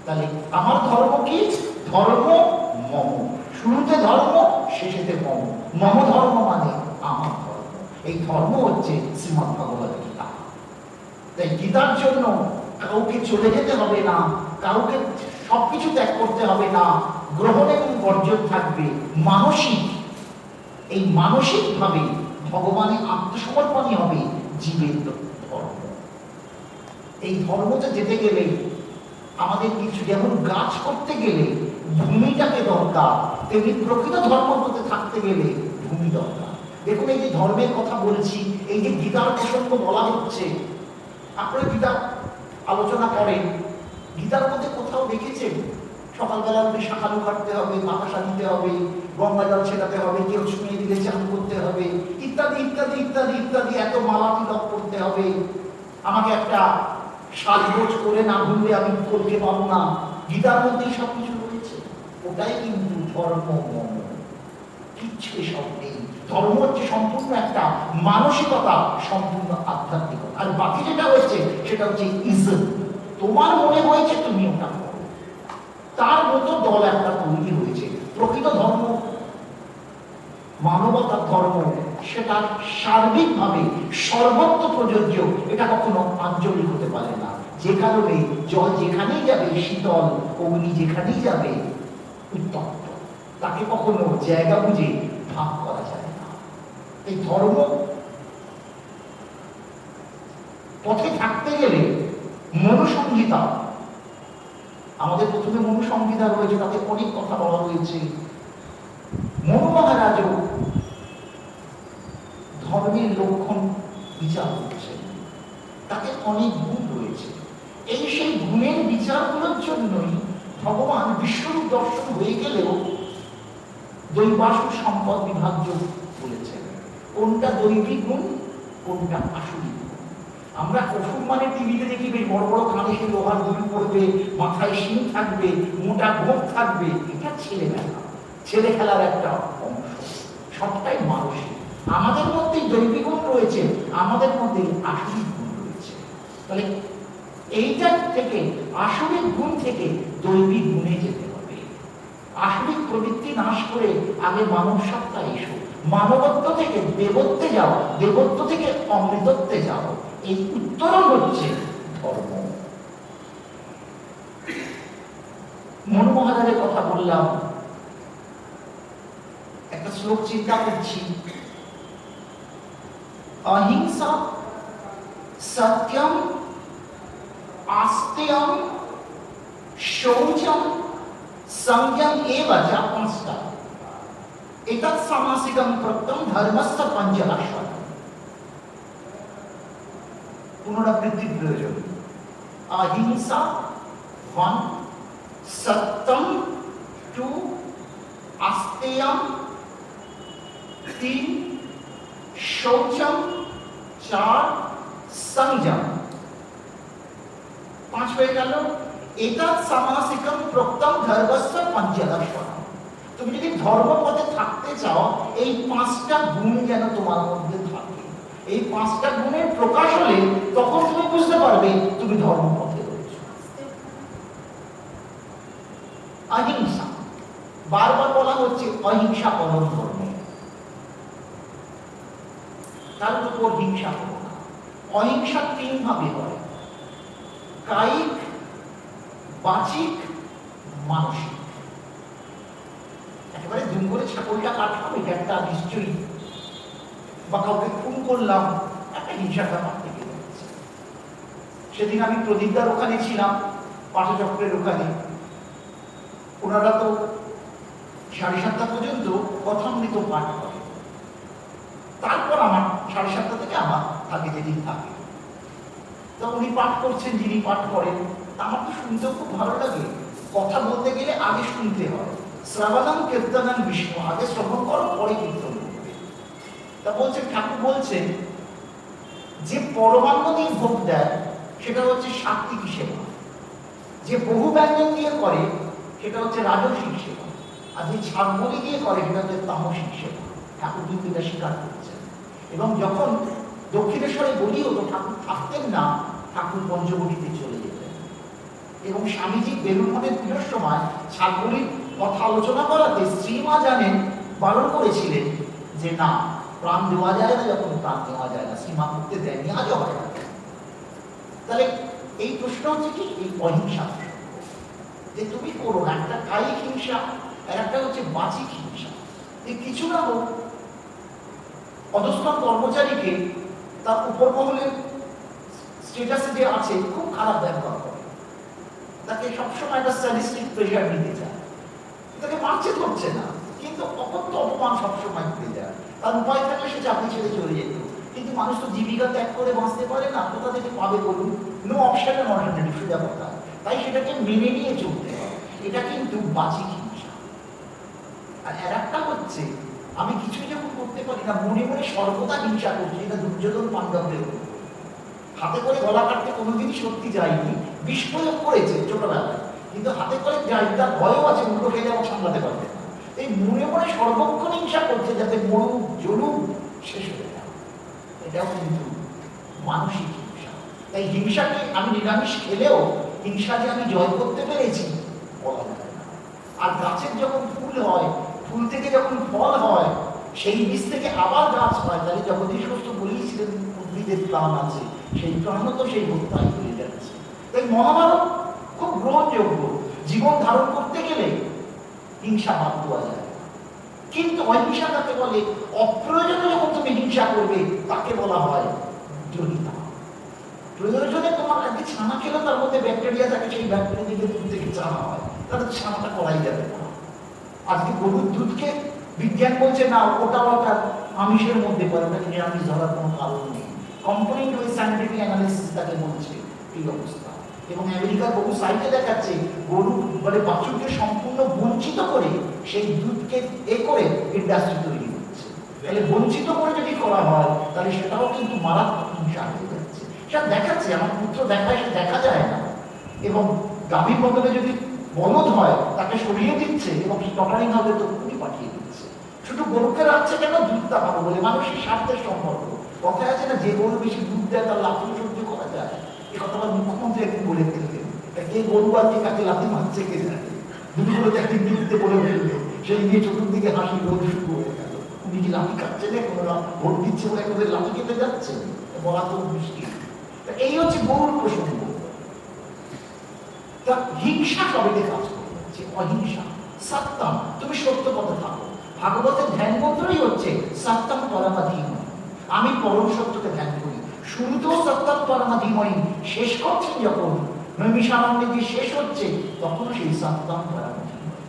তাহলে আমার ধর্ম কি? ধর্ম মম। শুরুতে ধর্ম, শেষেতে মম। মম ধর্ম মানে আমার ধর্ম। এই ধর্ম হচ্ছে শ্রীমদ্ ভগবদ গীতা। তাই গীতার জন্য কাউকে চলে যেতে হবে না, কাউকে সবকিছু ত্যাগ করতে হবে না, গ্রহণ এবং বর্জন থাকবে। মানসিক, এই মানসিক ভাবে ভগবানের আত্মসমর্পণই হবে জীবের ধর্ম। এই ধর্মতে যেতে গেলে আমাদের কিছু, যেমন গাছ করতে গেলে ভূমিটাকে দরকার, তেমনি প্রকৃত ধর্ম হতে থাকতে গেলে ভূমি দরকার। দেখুন এই যে ধর্মের কথা বলছি, এই যে গীতার প্রসঙ্গ বলা হচ্ছে, আপনারা গীতা আলোচনা করেন, গীতার মধ্যে কোথাও দেখেছেন সকালবেলা উঠে শাখালু কাটতে হবে, বাতাসা দিতে হবে, গঙ্গা জল ছেটাতে হবে, কেউ ছুঁয়ে দিলে চান করতে হবে, ইত্যাদি ইত্যাদি ইত্যাদি ইত্যাদি, এত মালা তিলক করতে হবে, আমাকে একটা সাজগোজ করে না ঘুরলে আমি করতে পারবো না। গীতার মধ্যেই সবকিছু রয়েছে। ওটাই কিন্তু ধর্ম মম, কিচ্ছু এসব নেই। ধর্ম হচ্ছে সম্পূর্ণ একটা মানসিকতা, সম্পূর্ণ আধ্যাত্মিকতা। আর বাকি যেটা হয়েছে সেটা হচ্ছে ইজ্জত। তোমার মনে হয়েছে তুমি ওটা করো, তার মতো দল একটা তৈরি হয়েছে। প্রকৃত ধর্ম, মানবতার ধর্ম, সেটা সার্বিকভাবে সর্বত্র প্রযোজ্য। এটা কখনো আঞ্চলিক হতে পারে না। যে কারণে জল যেখানেই যাবে শীতল, অগ্নি যেখানেই যাবে উত্তপ্ত, তাকে কখনো জায়গা বুঝে ভাগ করা যায় না। এই ধর্ম পথে থাকতে গেলে মনুসংহিতা, আমাদের প্রথমে মনুসংহিতা রয়েছে, তাতে অনেক কথা বলা হয়েছে। মনু মহারাজও ধর্মের লক্ষণ বিচার করছেন, তাতে অনেক গুণ রয়েছে। এই সেই গুণের বিচারগুলোর জন্যই ভগবান বিশ্বরূপ দর্শন হয়ে গেলেও দৈবাসুর সম্পদ বিভাজ্য বলেছেন। কোনটা দৈবিক গুণ, কোনটা আসুরিক গুণ। আমরা অসুর মানে টিভিতে দেখি বেশ বড় বড় কানে সেই লোহার দুল পড়বে, মাথায় শিং থাকবে, মোটা গোপ থাকবে, এটা ছেলেবেলা, ছেলে খেলার একটা অংশ। সবটাই মানসিক। আমাদের মধ্যেই দৈবিক গুণ রয়েছে, আমাদের মধ্যে আসুরিক গুণ রয়েছে। তাহলে এইটার থেকে, আসুরিক গুণ থেকে দৈবিক গুণে যেতে হবে। আসুরিক প্রবৃত্তি নাশ করে আগে মানব সত্তা এসো, মানবত্ব থেকে দেবত্বে যাও, দেবত্ব থেকে অমৃতত্বে যাও। এই উত্তরণ হচ্ছে ধর্ম। মনু মহারাজের কথা বললাম, একটা শ্লোক চিন্তা করছি। অহিংসা, সত্যম, আস্তেয়ম, শৌচম, সংযম এব যা পাঁচটা। এতৎ সামাসিকম প্রত্যম ধর্মস্য পঞ্চলক্ষণ। পুনরাবৃত্তির প্রয়োজন। অহিংসা 1, সত্যম 2, আস্তেয়ম 3, শৌচম 4, সংযম 5 হয়ে গেল। এতৎ সামাসিকম প্রত্যম ধর্মস্য পঞ্চলক্ষণ। তুমি যদি ধর্মপথে থাকতে চাও, এই 5টা গুণ যেন তোমার মধ্যে থাকে। এই 5টা গুণের প্রকাশ হলে তখন তুমি বুঝতে পারবে তুমি ধর্মপথে রয়েছো। অহিংসা, বারবার বলা হচ্ছে অহিংসা পরম ধর্ম, তার উপর হিংসা করো না। অহিংসা তিন ভাবে হয়: কায়িক, বাচিক, মানসিক। একেবারে দুম করে ছাগলটা কাটলাম, এটা একটা নিশ্চয়ই, বা কাউকে খুন করলাম, একটা হিংসার ব্যাপার থেকে যাচ্ছে। সেদিন আমি প্রদীপদার ওখানে ছিলাম, পাঠচক্রের ওখানে। ওনারা তো 7:30 পর্যন্ত কথামৃত পাঠ করে, তারপর আমার 7:30 থেকে আমার থাকে, যেদিন থাকে। তো উনি পাঠ করছেন, যিনি পাঠ করেন, আমার তো শুনতেও খুব ভালো লাগে। কথা বলতে গেলে আগে শুনতে হয়। শ্রাবণম কীর্তনম বিষ্ণু, আগে শ্রবণ করো, পরে কীর্তন করবে। তা বলছেন, ঠাকুর বলছেন যে পরমান্ন দিয়ে ভোগ দেয় সেটা হচ্ছে সাত্ত্বিক সেবা, যে বহু ব্যঞ্জন দিয়ে করে সেটা হচ্ছে রাজসিক সেবা, আর যে ছাগলি দিয়ে করে সেটা হচ্ছে তামসিক সেবা। ঠাকুর কিন্তু এটা স্বীকার করছেন। এবং যখন দক্ষিণেশ্বরে বলি হতো, ঠাকুর থাকতেন না, ঠাকুর পঞ্চবটিতে চলে যেতেন। এবং স্বামীজি বেলুড়মঠের পুজোর সময় ছাগলির কথা আলোচনা করাতে শ্রীমা জানেন বারণ করেছিলেন যে না, প্রাণ দেওয়া যায় না, যখন প্রাণ দেওয়া যায় না, শ্রীমা করতে দেয়নি, আজও হয় না। তাহলে এই প্রশ্ন হচ্ছে কি, এই অহিংসা যে তুমি করো না, একটা কায়িক হিংসা আর একটা হচ্ছে বাচিক হিংসা। এই কিছু না হোক অধস্তন কর্মচারীকে তার উপর মহলের স্টেটাসে যে আছে খুব খারাপ ব্যবহার করে, তাকে সবসময় একটা স্ট্যাটিস্টিক প্রেশার দিতে চায়, তাকে মারছে ধরছে না, কিন্তু অকথ্য অপমান সবসময় করে যায়। তার উপায় থাকলে সে চাকরি ছেড়ে চলে যেত, কিন্তু মানুষ তো জীবিকা ত্যাগ করে বাঁচতে পারে না, কোথা থেকে পাবে বলুন? নো অপশন এন্ড অল্টারনেটিভ, সোজা কথা। তাই সেটাকে মেনে নিয়ে চলতে হয়। এটা কিন্তু বাচিক হিংসা। আর এর একটা হচ্ছে, আমি কিছুই যখন করতে পারি না, মনে মনে সর্বদা হিংসা করছি। এটা দুর্যোধন পাণ্ডবদের হাতে করে গলা কাটতে কোনোদিনই সত্যি যায়নি, বিষ প্রয়োগ করেছে ছোটবেলায়, কিন্তু হাতে করে যাই, তার ভয়ও আছে, উল্টো খেয়ে যাওয়া সামলাতে পারবে না। এই মনে মনে সর্বক্ষণ হিংসা করছে যাতে মরুক জ্বলুক শেষ হয়ে যায়। এটাও কিন্তু মানসিক হিংসা। তাই হিংসাকে আমি নিরামিষ খেলেও হিংসা যে আমি জয় করতে পেরেছি বলা যায় না। আর গাছের যখন ফুল হয়, ফুল থেকে যখন ফল হয়, সেই বীজ থেকে আবার গাছ হয়, তাহলে জগদীশ বস্তু বলেছিলেন উদ্ভিদের প্রাণ আছে, সেই প্রাণও তো সেই হত্যায় হয়ে যাচ্ছে। তাই মহাভারত খুব গ্রহণযোগ্য। জীবন ধারণ করতে গেলে হিংসা বাদ দেওয়া যায়, কিন্তু অহিংসা তাকে বলে অপ্রয়োজনে যখন তুমি হিংসা করবে তাকে বলা হয় জনিতা। প্রয়োজনে তোমার একটি ছানা খেলে তার মধ্যে ব্যাকটেরিয়া থাকে, সেই ব্যাকটেরিয়া থেকে দুধ থেকে চানা হয়, তাহলে ছানাটা করাই যাবে না। আজকে গরুর দুধকে বিজ্ঞান বলছে না, ওটাও একটা আমিষের মধ্যে পড়ে, ওটাকে নিরামিষ ধরার কোনো কারণ নেই। কম্পোনেন্ট ওই সায়েন্টিফিক অ্যানালিসিস তাকে বলছে এই অবস্থা। এবং আমেরিকার বহু সাইটে দেখাচ্ছে গরু মানে বাছুরকে সম্পূর্ণ বঞ্চিত করে সেই দুধকে করে ইন্ডাস্ট্রি তৈরি হচ্ছে। তাহলে বঞ্চিত করে যদি করা হয় তাহলে সেটাও কিন্তু মারাত্মক হিংসা হয়ে যাচ্ছে। সেটা দেখাচ্ছে, আমার পুত্র দেখায়, সে দেখা যায় না। এবং গাভীর বদলে যদি বলদ হয় তাকে সরিয়ে দিচ্ছে এবং স্টকারিং হাউসে তো খুবই পাঠিয়ে দিচ্ছে। শুধু গরুকে রাখছে কেন? দুধটা পাবো বলে, মানুষের স্বার্থের সম্পর্ক। কথায় আছে না, যে গরু বেশি দুধ দেয় তার লাথি সহ্য করা যায়। এই কথা আমার মুখ্যমন্ত্রী একদিন বলে ফেললেন। কে গরু আর কে কাকে লাথি মারছে কে জানে, দুটোগুলোতে একদিন দিতে বলে ফেললে, সেই নিয়ে চতুর্দিকে হাসি রোদ শুরু হয়ে গেল। উনি কি লাঠি কাটছে না, কোনো ভোট দিচ্ছে বলে একদের লাঠি কেটে যাচ্ছে, বলা তো মুশকিল। এই হচ্ছে গরুর প্রসঙ্গ। তা হিংসা সবাইকে কাজ করে যাচ্ছে, অহিংসা। সত্যম, তুমি সত্য পথে থাকো। ভাগবতের ধ্যান মন্ত্রই হচ্ছে সত্যম পরমাধীময়ী, আমি পরম সত্যকে ধ্যান করি। শুরুতেও সত্যম পরমাধীময়ী, শেষ করছেন যখন নৈমিষারণ্যে যে শেষ হচ্ছে তখনও সেই সত্যম পরমাধীময়ী।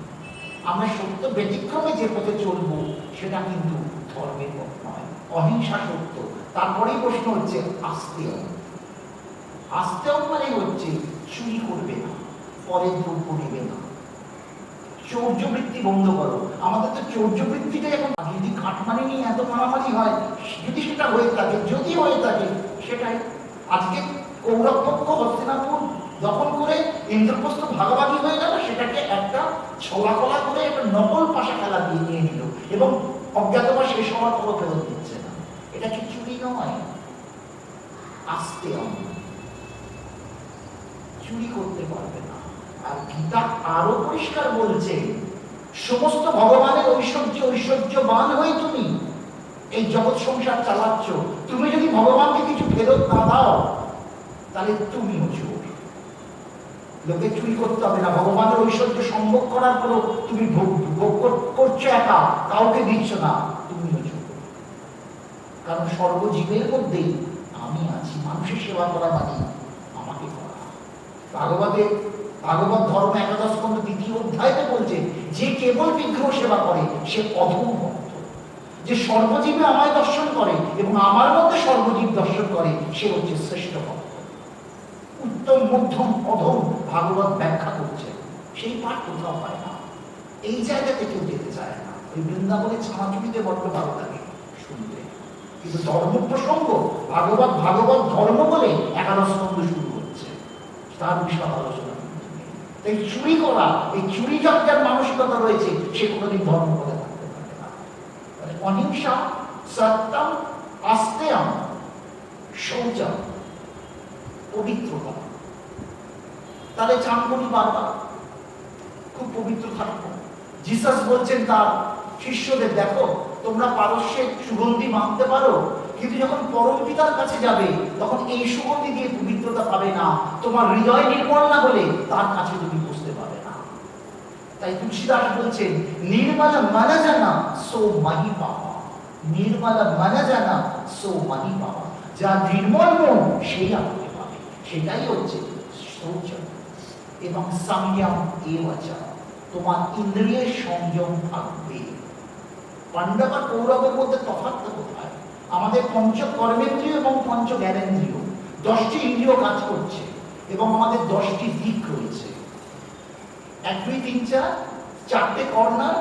আমরা সত্য ব্যতিক্রমে যে পথে চলবো সেটা কিন্তু ধর্মের পথ নয়। অহিংসা সত্য। তারপরেই প্রশ্ন হচ্ছে আস্তেয়। আস্তেয় মানে হচ্ছে চুরি করবে না, পরের দ্রব্য নেবে না, চৌর্যবৃত্তি বন্ধ করো। আমাদের তো চৌর্যবৃত্তিটাই এখন, যদি কাঠমানি নিয়ে এত মারামারি হয়, যদি সেটা হয়ে থাকে, যদি হয়ে থাকে, সেটাই আজকে কৌরব পক্ষ হস্তিনাপুর দখল করে ইন্দ্রপ্রস্থ ভাগাভাগি হয়ে গেল, সেটাকে একটা ছলাকলা করে একটা নকল পাশা খেলা দিয়ে নিয়ে নিল এবং অজ্ঞাতবা শেষ হওয়ার পরও ফেরত দিচ্ছে না। এটা কি চুরি নয়? আস্তে চুরি করতে পারবে না। আর গীতা আরো পরিষ্কার বলছে, সমস্ত ভগবানের ঐশ্বর্যবান হয়ে তুমি এই জগৎ সংসার চালাচ্ছ, তুমি যদি ভগবানকে কিছু ফেরত না দাও তাহলে তুমিও চোর। লোকে চুরি করতে হবে না, ভগবানের ঐশ্বর্য সম্ভোগ করার পরও তুমি ভোগ করছো একা, কাউকে দিচ্ছ না, তুমিও চোর। কারণ সর্বজীবের মধ্যেই আমি আছি। মানুষের সেবা করা মানে আমাকে করা। ভাগবত ধর্ম একাদশ স্কন্ধ 2য় অধ্যায়তে বলছে যে কেবল বিগ্রহ সেবা করে সে অধম ভক্ত। যে সর্বজীবে আমায় দর্শন করে এবং আমার মধ্যে সর্বজীব দর্শন করে সে হচ্ছে শ্রেষ্ঠ ভক্ত। উত্তম, মধ্যম, অধম ভাগবত ব্যাখ্যা করছে। সেই পাঠ কোথাও হয় না, এই জায়গাতে কেউ যেতে চায় না। ওই বৃন্দাবনের ছানাচুরিতে বড্ড ভালো লাগে শুনতে, কিন্তু ধর্ম প্রসঙ্গ ভাগবত ধর্ম বলে একাদশ স্কন্ধ শুরু হচ্ছে, তার বিষয় আলোচনা। তাই চুরি করা, এই চুরি যার মানসিকতা রয়েছে সে কোনোদিন ধর্ম করে থাকতে পারে না। অহিংসা, সত্যম, আস্তেয়ম, শৌচম, পবিত্রতা। তাহলে চান করি বারবার, খুব পবিত্র থাকবো। জিসাস বলছেন তার শিষ্যদের, দেখো তোমরা পারস্যের সুগন্ধি মানতে পারো, কিন্তু যখন পরম পিতার কাছে যাবে তখন এই সুগন্ধি দিয়ে পবিত্রতা পাবে না। তোমার হৃদয় নির্মল না হলে তার কাছে তুমি বুঝতে পাবে না। তাই তুলসীদাস বলছেন নির্মল মন জানা সো মাহি পাওয়া, নির্মল মন জানা সো মাহি পাওয়া। যা নির্মল মন সেই আমাকে পাবে, সেটাই হচ্ছে শৌচ। এবং সংযম এবাচা, তোমার ইন্দ্রিয়ের সংযম থাকবে। পাণ্ডব আর কৌরবের মধ্যে তফাৎটা কোথায়? আমাদের পঞ্চ কর্মেন্দ্রিয় এবং পঞ্চ জ্ঞানেন্দ্রিয়, 10টি ইন্দ্রিয় কাজ করছে এবং আমাদের 10টি দিক রয়েছে। 1, 2, 3, 4, 4টে কর্নার,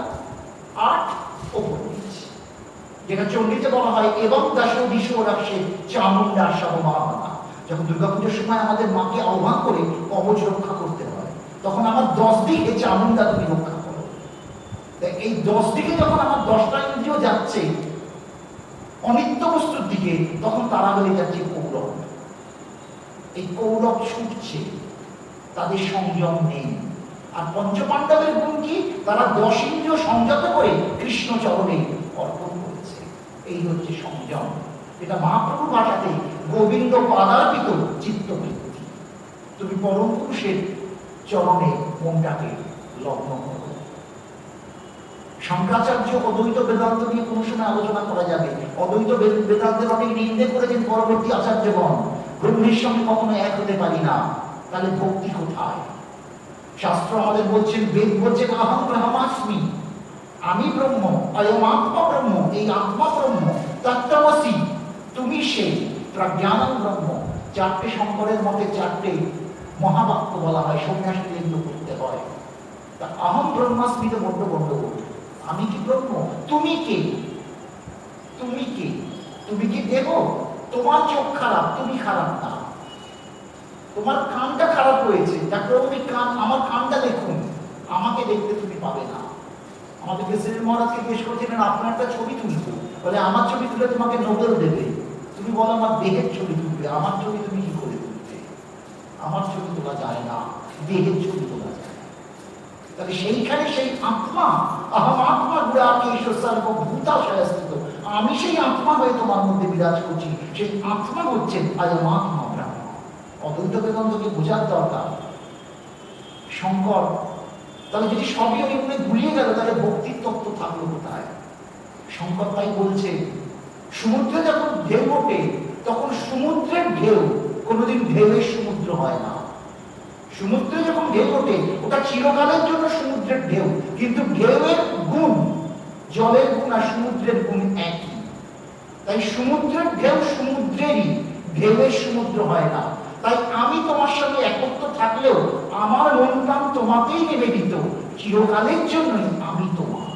8 ওপর নিচে। যেটা চণ্ডীতে বলা হয় এবং দশ দিশো রাখছে চামুণ্ডা সবমানা। যখন দুর্গাপুজোর সময় আমাদের মাকে আহ্বান করে কবচ রক্ষা করতে হয়, তখন আমার 10 দিকে চামুণ্ডা তুমি রক্ষা করো। এই 10 দিকে যখন আমার 10টা ইন্দ্রিয় যাচ্ছে অনিত্য বস্তুর দিকে, তখন তারা হয়ে যাচ্ছে কৌরব। এই কৌরব ছুটছে, তাদের সংযম নেই। আর পঞ্চপাণ্ডবের গুণ কি? তারা 10 ইন্দ্রিয় সংযত করে কৃষ্ণ চরণে অর্পণ করেছে। এই হচ্ছে সংযম। এটা মহাপ্রভুর ভাষাতে গোবিন্দ পাদার্পিত চিত্তবৃত্তি। তুমি পরম পুরুষের চরণে মনটাকে লগ্ন করো। শঙ্করাচার্য অদ্বৈত বেদান্ত নিয়ে কোনো সময় আলোচনা করা যাবে। অদ্বৈত বেদান্তের অনেক নিন্দে করেছেন পরবর্তী আচার্যগণ। ব্রহ্মের সঙ্গে কখনো এক হতে পারি না, তাহলে ভক্তি কোথায়? শাস্ত্র আমাদের বলছেন, বেদ বলছেন আহম ব্রহ্মাস্মি, আমি ব্রহ্ম, অয়ম আত্মা ব্রহ্ম, এই আত্মা ব্রহ্ম, তত্ত্বমসি, তুমি সেই, প্রজ্ঞানম ব্রহ্ম। 4টে শঙ্করের মতে 4টে মহাবাক্য বলা হয়, সন্ন্যাসীদের এগুলো করতে হয়। তা আহম ব্রহ্মাস্মি তো বড্ড গণ্ডগোল। আমি কি ব্রহ্ম? তুমি কে? তুমি কে? তুমি কি দেব? তোমার চোখ খারাপ, তুমি খারাপ না। তোমার কানটা খারাপ হয়েছে, আমার কানটা দেখুন, আমাকে দেখতে তুমি পাবে না। আমাদের প্রেসিডেন্ট মহারাজকে জিজ্ঞেস করছিলেন আপনার একটা ছবি তুলবো, বলে আমার ছবি তুলে তোমাকে নোবেল দেবে। তুমি বলো আমার দেহের ছবি তুলবে, আমার ছবি তুমি কি করে তুলবে? আমার ছবি তোলা যায় না, দেহের ছবি তোলা যায়। তাহলে সেইখানে সেই আত্মা, আহম আত্মা গুড়াকে সর্বভূতাশয়স্থিত, আমি সেই আত্মা হয়ে তোমার মধ্যে বিরাজ করছি। সেই আত্মা হচ্ছেন আয়ম আত্মা ব্রহ্ম। অদ্বৈত বেদান্তকে বোঝার দরকার। শঙ্কর তাহলে যদি সবই ওই ভুলিয়ে গেল, তাহলে ভক্তির তত্ত্ব থাকলো কোথায়? শঙ্কর তাই বলছে, সমুদ্রে যখন ঢেউ ওঠে তখন সমুদ্রের ঢেউ কোনোদিন ঢেউয়ের সমুদ্র হয় না। সমুদ্রে যখন ঢেউ ওঠে ওটা চিরকালের জন্য সমুদ্রের ঢেউ, কিন্তু ঢেউয়ের গুণ, জলের গুণ আর সমুদ্রের গুণ একই। তাই সমুদ্রের ঢেউ সমুদ্রেরই, ঢেউয়ের সমুদ্র হয় না। তাই আমি তোমার সঙ্গে একত্র থাকলেও আমার মন প্রাণ তোমাকেই নিবেদিত, চিরকালের জন্যই আমি তোমার।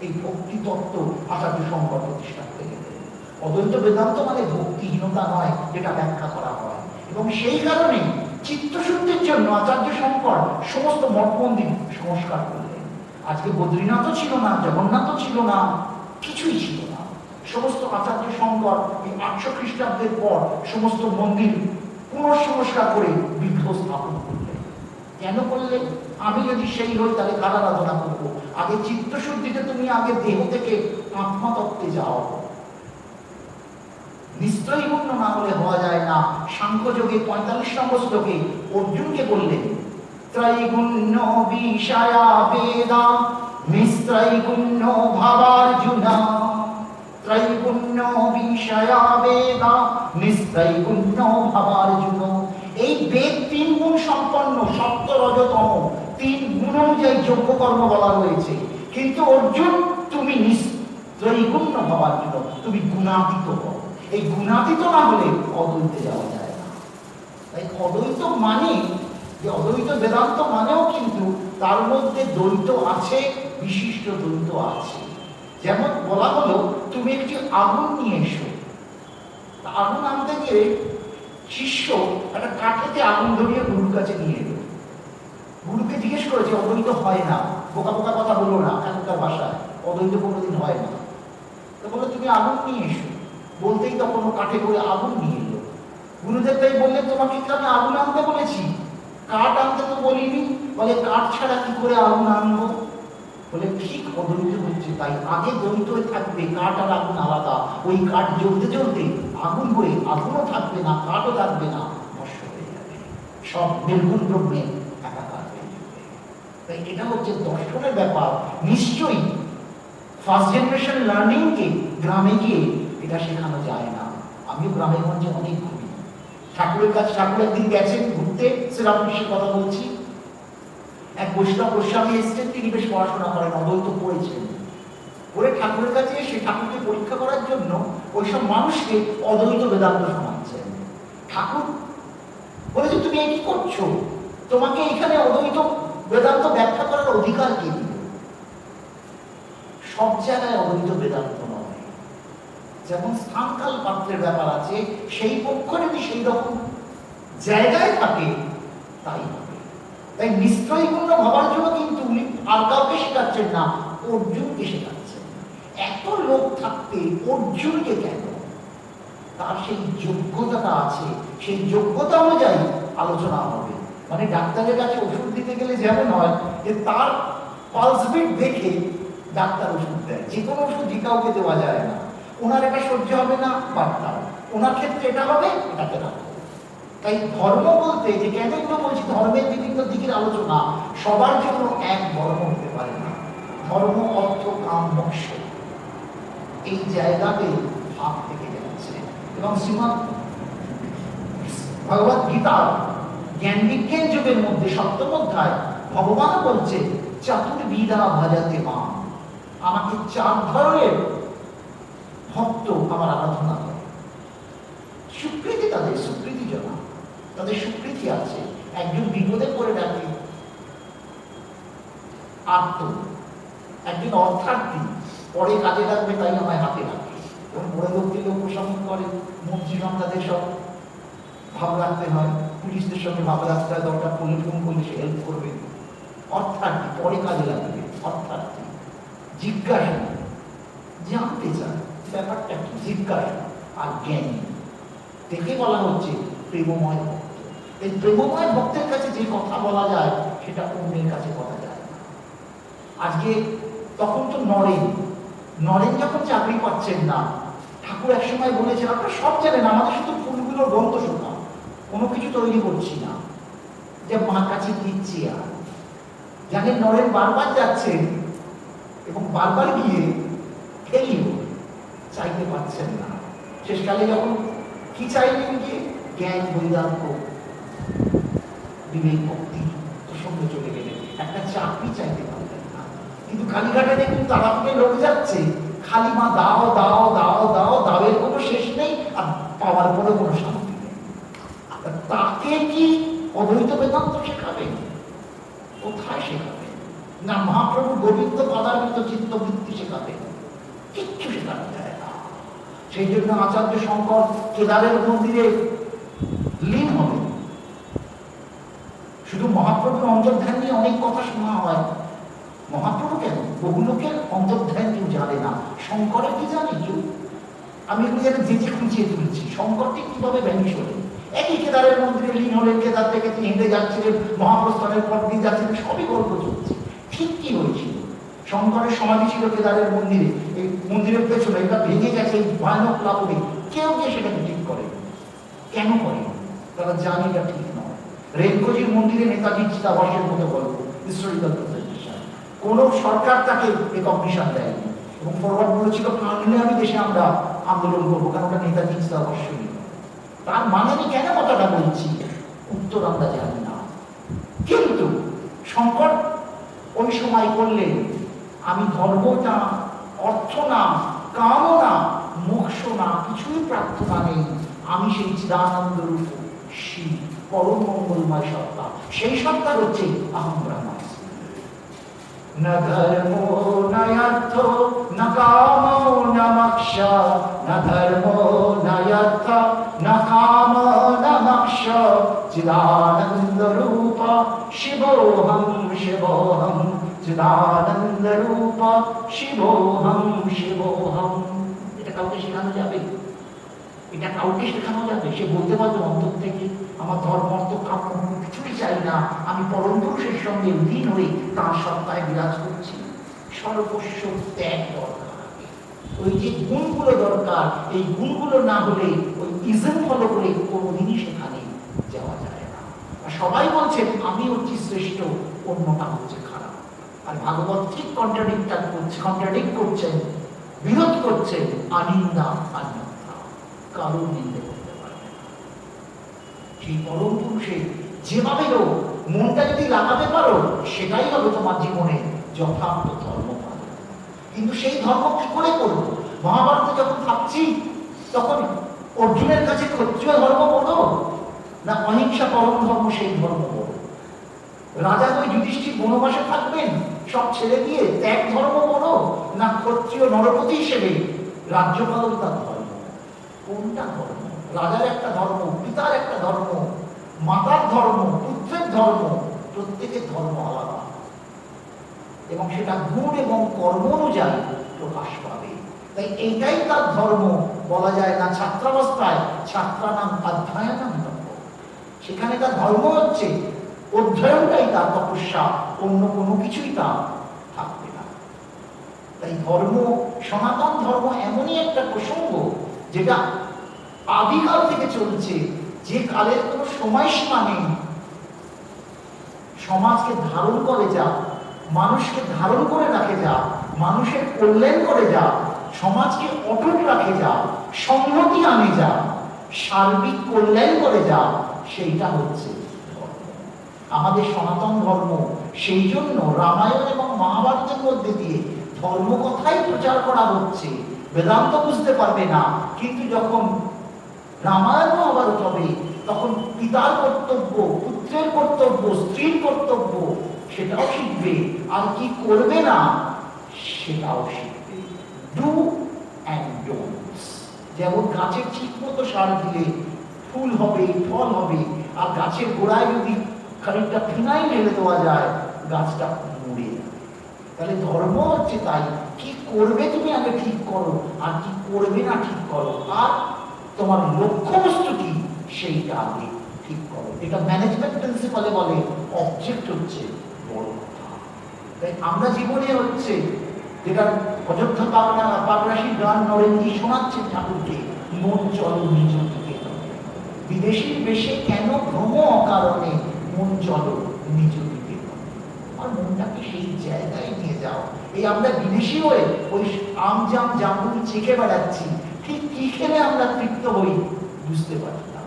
এই ভক্তি তত্ত্ব আচার্য শঙ্কর প্রতিষ্ঠা করে গেলেন। অদ্বৈত বেদান্ত মানে ভক্তিহীনতা নয়, যেটা ব্যাখ্যা করা হয়। এবং সেই কারণে চিত্তশুদ্ধির জন্য আচার্য শঙ্কর সমস্ত মঠ মন্দির সংস্কার করলেন। আজকে বদ্রীনাথও ছিল না, জগন্নাথও ছিল না, কিছুই ছিল না। সমস্ত আচার্য শঙ্কর এই 800 খ্রিস্টাব্দের পর সমস্ত মন্দির পুনঃসংস্কার করে বিগ্রহ স্থাপন করলেন। কেন করলেন? আমি যদি সেই হই তাহলে কার আরাধনা করবো? আগে চিত্তশুদ্ধিতে তুমি আগে দেহ থেকে আত্মা তত্ত্বে যাও, নিশ্চয়ই গুণ না হলে হওয়া যায় না। সাংখ্যযোগে 45 নম্বর শ্লোকে অর্জুনকে বললেন ত্রৈগুণ্য বিষয়া বেদা নিস্ত্রৈগুণ্য ভাবার্জুনা। ত্রৈগুণ্য বিষয়া বেদা নিস্ত্রৈগুণ্য ভাবার্জুন। এই বেদ 3 গুণ সম্পন্ন, সত্য রজতম 3 গুণ অনুযায়ী যোগ্য কর্ম বলা রয়েছে। কিন্তু অর্জুন তুমি ত্রৈগুণ্য ভাবার্জুন, তুমি গুণাতীত হও। এই গুণাতীত না হলে অদ্বৈতে যাওয়া যায় না। তাই অদ্বৈত মানে যে অদ্বৈত বেদান্ত মানেও কিন্তু তার মধ্যে দ্বৈত আছে, বিশিষ্ট দ্বৈত আছে। যেমন বলা হলো তুমি একটি আগুন নিয়ে এসো, আগুন আনতে গিয়ে শিষ্য একটা কাঠেতে আগুন ধরিয়ে গুরুর কাছে নিয়ে এলো। গুরুকে জিজ্ঞেস করেছে অদ্বৈত হয় না, বোকা বোকা কথা বললো না, এখনকার ভাষায় অদ্বৈত কোনোদিন হয় না। তো বললো তুমি আগুন নিয়ে এসো, বলতেই তখন ও কাঠে করে আগুন নিয়ে এলো। গুরুদেব তাই বললেন তোমাকে কি আমি আগুন আনতে বলেছি? কাঠ আনতে তো বলিনি। বলে কাঠ ছাড়া কি করে আগুন আনবো? বলে ঠিক অদ্বৈত হচ্ছে তাই, আগে দ্বৈত থাকবে, কাঠ আর আগুন আলাদা। ওই কাঠ জ্বলতে জ্বলতে আগুন হয়ে আগুনও থাকবে না, কাঠও থাকবে না, নষ্ট হয়ে যাবে, সব নির্গুণ ব্রহ্মে একাকার হয়ে যাবে। তাই এটা হচ্ছে দর্শনের ব্যাপার। নিশ্চয়ই ফার্স্ট জেনারেশন লার্নিংকে গ্রামে গিয়ে এটা শেখানো যায় না। আমিও গ্রামে গঞ্জে অনেক ঘুরি, ঠাকুরের কাছে, ঠাকুর একদিন গেছেন ঘুরতে, শ্রীরামকৃষ্ণের কথা বলছি। এক বৈষ্ণব গোস্বামী এসছেন, তিনি বেশ পড়াশোনা করেন, অদ্বৈত পড়েছেন। পরে ঠাকুরের কাছে এসে ঠাকুরকে পরীক্ষা করার জন্য ওইসব মানুষকে অদ্বৈত বেদান্ত শোনাচ্ছেন। ঠাকুর বলেছে তুমি এই কি করছো? তোমাকে এখানে অদ্বৈত বেদান্ত ব্যাখ্যা করার অধিকার কে দিল? সব জায়গায় অদ্বৈত বেদান্ত নয়। যেমন স্থানকাল পাত্রের ব্যাপার আছে, সেই পক্ষ যদি সেই রকম জায়গায় থাকে তাই হবে। তাই নিশ্চয়গুণ্য ভাবার জন্য কিন্তু উনি আর কাউকে শেখাচ্ছেন না, অর্জুনকে শেখাচ্ছেন। এত লোক থাকতে অর্জুনকে কেন? তার সেই যোগ্যতাটা আছে, সেই যোগ্যতা অনুযায়ী আলোচনা হবে। মানে ডাক্তারের কাছে ওষুধ দিতে গেলে যেমন হয় যে তার পালস বিট দেখে ডাক্তার ওষুধ দেয়, যে কোনো ওষুধ যে কাউকে দেওয়া যায় না। ওনার এটা সহ্য হবে না, বার্তা ওনার ক্ষেত্রে এটা হবে, এটাকে রাখো। তাই ধর্ম বলতে যে কেন এগুলো বলছি, ধর্মের বিভিন্ন দিকের আলোচনা, সবার জন্য এক ধর্ম হতে পারে না। ধর্ম, অর্থ, কাম, মোক্ষ এই জায়গাতে ভাব থেকে যাচ্ছে। এবং শ্রীমদ্ ভগবত গীতার জ্ঞান বিজ্ঞান যুগের মধ্যে 7ম অধ্যায় ভগবান বলছে চতুর্বিধা ভজতে মাম, আমাকে 4 ধরনের ভক্ত আমার আরাধনা করে। স্বীকৃতি তাদের, স্বীকৃতি জনা, তাদের স্বীকৃতি আছে। একজন বিপদে পড়ে ডাকে আত্ম, একজন অর্থার্থী, পরে কাজে লাগবে তাই আমায় হাতে রাখে। এবং বড় লোককে লোক প্রশাসন করে, মন্ত্রীগণ তাদের সব ভাব রাখতে হয়, পুলিশদের সঙ্গে ভাব রাখতে হয়, দরকার পড়লে ফোন করলে সে হেল্প করবে। অর্থার্থী, পরে কাজে লাগবে, অর্থার্থী। জিজ্ঞাসা, জানতে চায় ব্যাপারটা কি, জিজ্ঞাসা। আর জ্ঞানী, দেখে বলা হচ্ছে প্রেমময় ভক্ত। এই প্রেমময় ভক্তের কাছে যে কথা বলা যায় সেটা অন্যের কাছে বলা যায় না। আজকে তখন তো নরেন যখন চাকরি পাচ্ছেন না, ঠাকুর এক সময় বলেছেন আপনারা সব জানেন আমাদের শুধু ফুলগুলোর গন্ধ শোনা, কোনো কিছু তৈরি করছি না, যে মার কাছে দিচ্ছি। আর জানেন নরেন বারবার যাচ্ছেন এবং বারবার গিয়ে ফেলিও চাইতে পারছেন না। শেষকালে যখন কি চাইলেন, গিয়ে জ্ঞান, বৈরাগ্য, বিবেক, ভক্তি সঙ্গে চলে গেলেন। একটা চাকরি চাইতে পারলেন না। কিন্তু কালীঘাটে দেখুন তারাপীঠে লোক যাচ্ছে, খালি মা দাও দাও দাও দাও, দাওয়ের কোনো শেষ নেই, আর পাওয়ার পরে কোনো শান্তি নেই। তাকে কি অদ্বৈত বেদান্ত শেখাবেন? কোথায় শেখাবেন? না মহাপ্রভু গোবিন্দ পদার্থ চিত্তবৃত্তি শেখাবেন? কিচ্ছু শেখানো যায় না। সেই জন্য আচার্য শঙ্কর কেদারের মন্দিরে লীন হবে। শুধু মহাপ্রভুর অন্তর্ধান নিয়ে অনেক কথা শোনা হয়, মহাপ্রভু কেন, বহু লোকের অন্তর্ধান কেউ জানে না। শঙ্করের কি জানে কেউ? আমি এগুলো যেন যে খুঁজিয়ে তুলছি, শঙ্করটি কিভাবে ভ্যানিশ হলেন। একই কেদারের মন্দিরে লীন হলেন, কেদার থেকে তিনি হেঁটে যাচ্ছিলেন, মহাপ্রস্থানের পর দিয়ে যাচ্ছিলেন, সবই গল্প চলছে। ঠিক কি হয়েছিল? শঙ্করের সমাধি ছিল কেদারের মন্দিরে, এই মন্দিরের পেছনে, এটা ভেঙে গেছে এই ভয়ানক প্লাবনে, কেউ গিয়ে সেটাকে ঠিক করে। কেন করে? তারা জানে এটা ঠিক নয়। রেণকোজির মন্দিরে নেতাজির চিতাবাসের মতো গল্প, হিস্টোরিক্যাল প্রেজেন্টেশন, কোন সরকার তাকে রেকগনিশন দেয়নি, এবং ফরওয়ার্ড বলেছিল আনলে আমি দেশে আমরা আন্দোলন করবো, কারণ ওটা নেতাজির চিতাবাস ছিল। তার মানে আমি কেন কথাটা বলছি উত্তর আমরা জানি না। কিন্তু শঙ্কর ওই সময় করলেন, আমি ধর্ম না, অর্থ না, কাম না, মোক্ষ না, কিছুই প্রার্থনা নেই, আমি সেই চিদানন্দ রূপ শিব, পরম মঙ্গলময় সত্তা। সেই সত্তা হচ্ছে আহম ব্রহ্মাস্মি। না ধর্ম না অর্থ না কাম না মোক্ষ, না ধর্ম না অর্থ না কাম না মোক্ষ, চিদানন্দ রূপ শিবোহম শিবোহম, চিদানন্দ রূপ শিবোহম শিবোহম। এটা কাউকে শেখানো যাবে? এটা কাউকে শেখানো যাবে? সে বলতে পারবে অন্তর থেকে আমার ধর্ম অর্থ কাম কিছুই চাই না, আমি পরম পুরুষের সঙ্গে লীন হয়ে তাঁর সত্তায় বিরাজ করছি। সর্বস্ব ত্যাগ দরকার, ওই যে গুণগুলো দরকার, এই গুণগুলো না হলে ওই ইজম ফলো করে কোনোদিনই সেখানে যাওয়া যায় না। আর সবাই বলছেন আমি হচ্ছি শ্রেষ্ঠ, অন্যটা হচ্ছে খারাপ। আর ভাগবত ঠিক কন্ট্রাডিক্ট করছেন, বিরোধ করছেন, আনিন্দা আনিন্দা, কারো নিন্দে করতে পারবে না। সেই পরম পুরুষে যেভাবে হোক মনটা যদি লাগাতে পারো, সেটাই হবে তোমার জীবনে যথার্থ ধর্ম পাবে। কিন্তু সেই ধর্ম কি করে করবো? মহাভারতে যখন থাকছি তখন অর্জুনের কাছে ক্ষত্রিয় ধর্ম বলো না অহিংসা পরম ধর্ম সেই ধর্ম বলো? রাজা ওই যুধিষ্ঠির বনবাসে থাকবেন সব ছেড়ে দিয়ে ত্যাগ ধর্ম বলো না ক্ষত্রিয় নরপতি হিসেবে রাজ্যপালন তার ধর্ম? কোনটা ধর্ম? রাজার একটা ধর্ম, পিতার একটা ধর্ম, মাতার ধর্ম, পুত্রের ধর্ম, প্রত্যেকের ধর্ম আলাদা, এবং সেটা গুণ এবং কর্ম অনুযায়ী প্রকাশ পাবে। তাই এইটাই তার ধর্ম। বলা যায় না ছাত্রাবস্থায় ছাত্রানাম অধ্যয়নাম ধর্ম, সেখানে তার ধর্ম হচ্ছে অধ্যয়নটাই তার তপস্যা, অন্য কোনো কিছুই তার থাকবে না। তাই ধর্ম, সনাতন ধর্ম এমনই একটা প্রসঙ্গ যেটা আদিকাল থেকে চলছে, যে কালের কোনো সময়সীমা নেই। সমাজকে ধারণ করে যা, মানুষকে ধারণ করে রাখে যা, মানুষের কল্যাণ করে যা, সমাজকে অটুট রাখে যা, সংহতি আনে যা, সার্বিক কল্যাণ করে যা, সেইটা হচ্ছে ধর্ম। আমাদের সনাতন ধর্ম সেই জন্য রামায়ণ এবং মহাভারতের মধ্যে দিয়ে ধর্ম কথাই প্রচার করা হচ্ছে। বেদান্ত বুঝতে পারবে না, কিন্তু যখন রামায়ণ মহাভারত হবে তখন পিতার কর্তব্য, পুত্রের কর্তব্য, স্ত্রীর কর্তব্য সেটাও শিখবে, আর কি করবে না সেটাও শিখবে। Do and don'ts. যেমন গাছের ঠিক মতো সার দিলে ফুল হবে, ফল হবে, আর গাছের গোড়ায় যদি খানিকটা ফিনাইল ঢেলে দেওয়া যায় গাছটা মরে যাবে। তাহলে ধর্ম হচ্ছে তাই, কি করবে তুমি আগে ঠিক করো, আর কি করবে না ঠিক করো, আর তোমার লক্ষ্যবস্তু কি সেইটা আগে ঠিক করো। এটা ম্যানেজমেন্ট প্রিন্সিপালে বলে অবজেক্ট হচ্ছে বড় কথা। তাই আমরা জীবনে হচ্ছে যেটা অযোধ্যা পাগলাশী গান নরেন্দ্রী শোনাচ্ছেন ঠাকুরকে, মন চলো নিজ দিকে, বিদেশির বেশে কেন ভ্রম অকারণে, মন চলো নিজ দিকে, আর মনটাকে সেই জায়গায় নিয়ে যাও। এই আমরা বিদেশি হয়ে ওই আম জাম জামুনি চেখে বেড়াচ্ছি, ঠিক কি খেলে আমরা তৃপ্ত হই বুঝতে পারি না।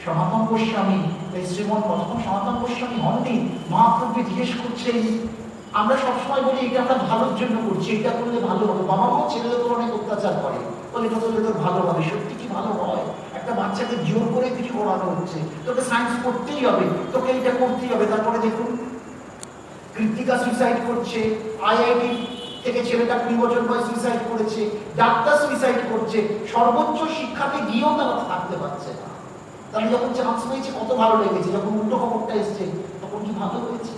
সনাতন গোস্বামী, শ্রীমন কতক্ষণ সনাতন গোস্বামী হননি, মহাপ্রভুকে জিজ্ঞেস করছেন, আমরা সবসময় বলি এটা আমরা ভালোর জন্য করছি, এটা করলে ভালো হবে। বাবা মা ছেলেদের উপর অনেক অত্যাচার করে, বলে এটা করলে তোর ভালো হবে। সত্যি কি ভালো হয়? একটা বাচ্চাকে জোর করে কিছু করানো হচ্ছে, তোকে সায়েন্স পড়তেই হবে, তোকে এটা করতেই হবে। তারপরে দেখুন কৃত্তিকা সুইসাইড করছে, আইআইটি থেকে ছেলেটা 20 বছর বয়স সুইসাইড করেছে, ডাক্তার সুইসাইড করছে, সর্বোচ্চ শিক্ষাতে গিয়েও তারা থাকতে পারছে না। তাহলে যখন চান্স পেয়েছে কত ভালো লেগেছে, যখন উল্টো খবরটা এসছে তখন কি ভালো হয়েছে?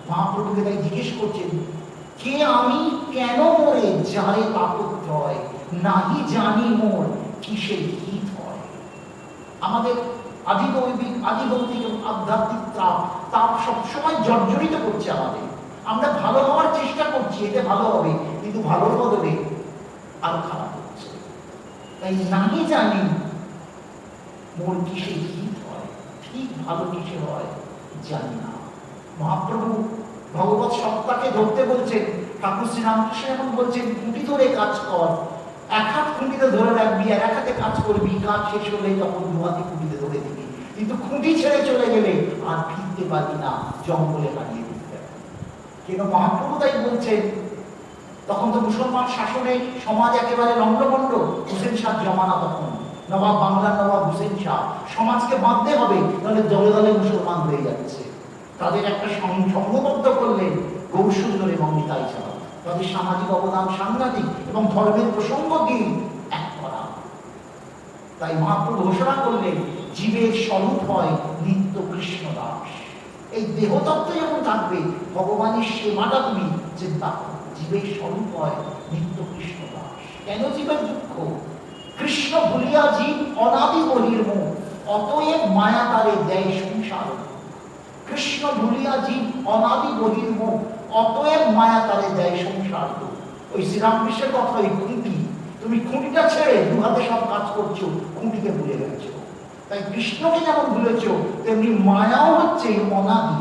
মহাপ্রভুকে তাই জিজ্ঞেস করছেন, কে আমি কেন মরে যারে তাপত্রয়, নাহি জানি মোর কিসের হিত হয়। আমাদের আদিভৌতিক এবং আধ্যাত্মিক তাপ সবসময় জর্জরিত করছে আমাদের। আমরা ভালো হওয়ার চেষ্টা করছি, এতে ভালো হবে, কিন্তু ভালোর বদলে আরো খারাপ হচ্ছে। তাই নাহি জানি মোর কিসে হিত হয়, ঠিক ভালো কিসে হয় জানি না। মহাপ্রভু ভগবত সত্তাকে ধরতে বলছেন, ঠাকুর শ্রীরামকৃষ্ণ এখন বলছেন খুঁটি ধরে কাজ কর, এক হাত খুঁটিতে ধরে রাখবি আর এক হাতে কাজ করবি, কাজ শেষ হলে তখন দু হাতে খুঁটিতে ধরে দিবি, কিন্তু খুঁটি ছেড়ে চলে গেলে আর ফিরতে পারবি না, জঙ্গলে হারিয়ে দিতে হবে। কেন মহাপ্রভু তাই বলছেন? তখন তো মুসলমান শাসনে সমাজ একেবারে লন্ডভন্ড, হুসেন শাহ জমানা, তখন নবাব, বাংলার নবাব হুসেন শাহ। সমাজকে বাঁধতে হবে, তাহলে দলে দলে মুসলমান হয়ে যাচ্ছে। তাদের একটা সংঘবদ্ধ করলেন গৌরসুন্দর এবং নিতাই ছাড়া। তাদের সামাজিক অবদান সাংঘাতিক এবং ধর্মের প্রসঙ্গ দিয়ে এক করা। তাই মহাপ্রভু ঘোষণা করলেন জীবের স্বরূপ হয় নিত্য কৃষ্ণ দাস। এই দেহতত্ত্ব যখন থাকবে, ভগবানের সেবাটা তুমি চিন্তা করো। জীবের স্বরূপ হয় নিত্য কৃষ্ণ দাস। কেন জীবের দুঃখ? কৃষ্ণ ভুলিয়া জীব অনাদি বহির্মুখ, অতএব মায়া তারে দেয় সংসার। কৃষ্ণ ভুলিয়া জীব অনাদি বহির্মুখ, অতএব মায়া তারে দেয় সংসার। ওই শ্রীরামকৃষ্ণের কথা, ওই খুঁটি, তুমি খুঁটিটা ছেড়ে দু হাতে সব কাজ করছো, খুঁটিকে ভুলে গেছো। তাই কৃষ্ণকে যেমন ভুলেছ, তেমনি মায়াও হচ্ছে অনাদি।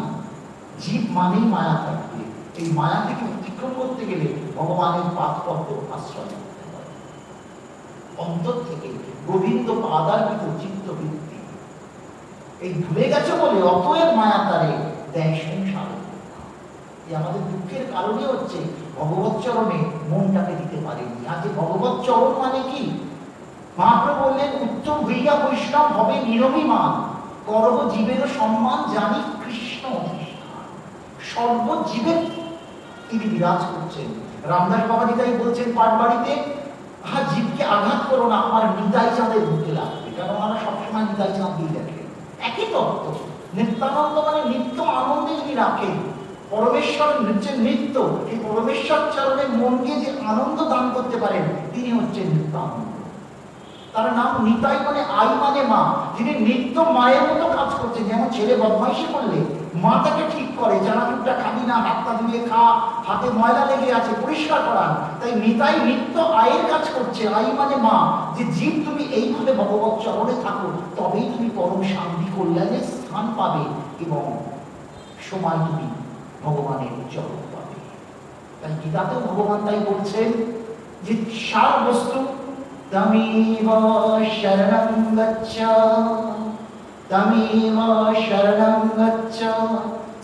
জীব মানেই মায়া থাকবে। এই মায়া থেকে অতিক্রম করতে গেলে ভগবানের পাদপদ্ম আশ্রয় করতে হয়। অন্তর থেকে গোবিন্দ পাদার্পিত চিত্তবৃত্তি। এই ভুলে গেছে বলে অতএব মায়া তারে দেয় সংসার। এই আমাদের দুঃখের কারণে হচ্ছে ভগবৎ চরণে মনটাকে দিতে পারেনি। আজকে ভগবৎ চরণ মানে কি? মহাপ্রভু বললেন উত্তম হইয়া বৈষ্ণব হবে নিরভিমান, করব জীবের সম্মান জানি কৃষ্ণ অধিষ্ঠান। সর্বজীবের তিনি বিরাজ করছেন। রামদাস বাবা নিতাই বলছেন পাঠ বাড়িতে, জীবকে আঘাত করো না, আমার নিতাই চাঁদের বুকে লাগবে। কারণ আমরা সবসময় নিতাই চাঁদ দিয়ে দেখে একই তত্ত্ব। নিত্যানন্দ মানে নিত্য আনন্দে যিনি রাখেন। পরমেশ্বর হচ্ছেন নিত্য। এই পরমেশ্বর চরণে মনকে যে আনন্দ দান করতে পারেন, তিনি হচ্ছেন নিত্যানন্দ। তার নাম নিতাই মানে আই মানে মা, যিনি নিত্য মায়ের মতো কাজ করছেন। যেমন ছেলে বদমাইশি করলে মা তাকে ঠিক করে, জানাটুকটা খাবি না, হাতটা ধুয়ে খা, হাতে ময়লা লেগে আছে, পরিষ্কার করান। তাই নিতাই নিত্য আয়ের কাজ করছে। আই মানে মা, যে জীব তুমি এইভাবে ভগবৎ চরণে থাকো, তবেই তুমি পরম শান্তি কল্যাণের স্থান পাবে এবং সময় তুমি ভগবানের চরণ পাবে। তাই গীতাতেও ভগবান তাই বলছেন যে সার বস্তু তমেব শরণং গচ্ছ, তমেব শরণং গচ্ছ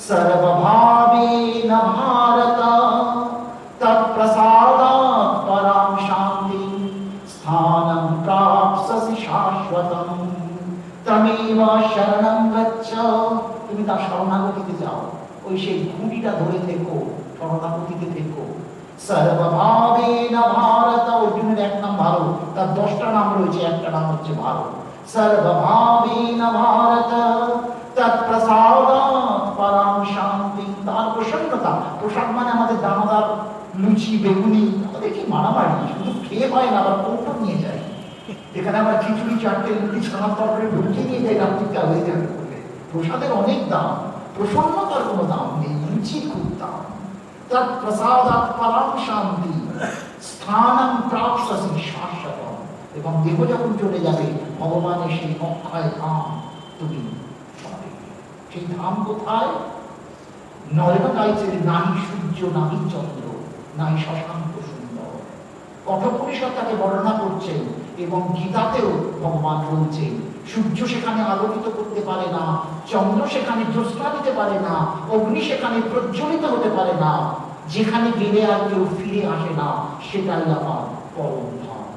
সর্বভাবেন ভারত, তৎপ্রসাদাৎ পরাং শান্তি স্থানং প্রাপ্স্যসি শাশ্বতম। তমেব শরণং গচ্ছ, তুমি তার শরণাগতিতে যাও। ওই সেই খুঁটিটা ধরে থেকো, শরণাগতিতে থেকো। সর্বভাবেন ভারত, অর্জুনের এক নাম ভারত, তার 10টা নাম রয়েছে, একটা নাম হচ্ছে ভারত। সর্বভাবেন ভারত তৎপ্রসাদাৎ পরাং শান্তি, তার প্রসন্নতা। প্রসাদ মানে আমাদের দানাদার লুচি বেগুনি, আমাদের কি মারামারি, শুধু খেয়ে পায় না, আবার কৌটো নিয়ে যায়। এখানে আবার খিচুড়ি, চারটে লুচি, ছানার তরকারি ঢুকিয়ে নিয়ে যায়, রাত্রিটা হয়ে যাবে বলে। প্রসাদের অনেক দাম, প্রসন্নতার কোনো দাম নেই, লুচির খুব দাম। তৎপ্রসাদাৎ পরাং শান্তি স্থানং প্রাপ্স্যসি শাশ্বতম, এবং দেহ যখন চলে যাবে ভগবানের সেই অক্ষয় ধাম তুমি পাবে। সেই ধাম কোথায়? নরেন্দ্র গাইছেন নাহি সূর্য নাহি চন্দ্র নাহি শশাঙ্ক সুন্দর। কঠোপনিষদ তাকে বর্ণনা করছেন এবং গীতাতেও ভগবান বলছেন সূর্য সেখানে আলোকিত করতে পারে না, চন্দ্র সেখানে জ্যোৎস্না দিতে পারে না, অগ্নি সেখানে প্রজ্বলিত হতে পারে না। যেখানে গেলে আর কেউ ফিরে আসে না, সেটাই আমার পরম ধাম।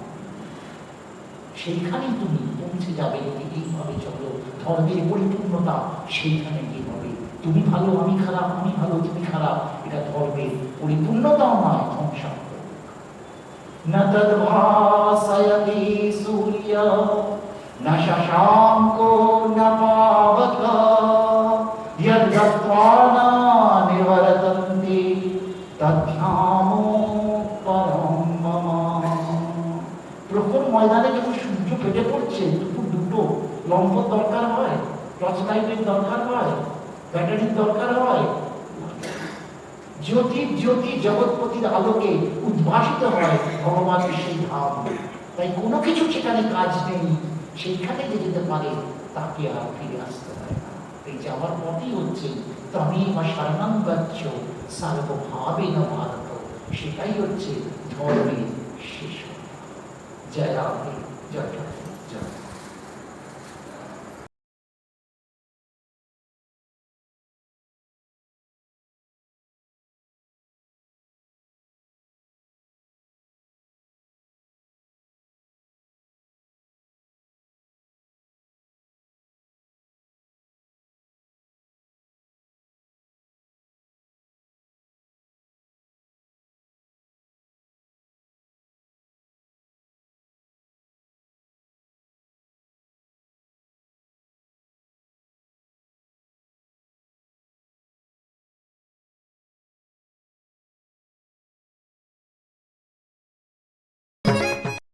সেইখানেই তুমি পৌঁছে যাবে যদি এইভাবে চলো। ধর্মের পরিপূর্ণতা সেইখানে গিয়ে হবে। তুমি ভালো আমি খারাপ, আমি ভালো তুমি খারাপ, এটা ধর্মের পরিপূর্ণতাও নয়, ধ্বংসাত্মক। না তদ্ভাসয়তি সূর্য না শশাঙ্কো না পাবক, যদ্গত্বা না নিবর্তন্তে তদ্ধামো পরম মম। প্রখর ময়দানে যখন সূর্য ফেটে পড়ছে, দুপুর দুটো, লম্পট দরকার হয়, টর্চ লাইটের দরকার হয়, ব্যাটারির দরকার হয়, জ্যোতি জ্যোতি জগৎপতির আলোকে উদ্ভাসিত হয় ভগবানের সেই ধাম। তাই কোনো কিছু সেখানে কাজ নেই, সেইখানে যে যেতে পারে তাকে আর ফিরে আসতে হয় না। এই যাওয়ার পথই হচ্ছে তমেব শরণং গচ্ছ সর্বভাবেন ভারত, সেটাই হচ্ছে ধর্মের শেষ। জয় রাধে, জয় রাধে, জয় রাধে।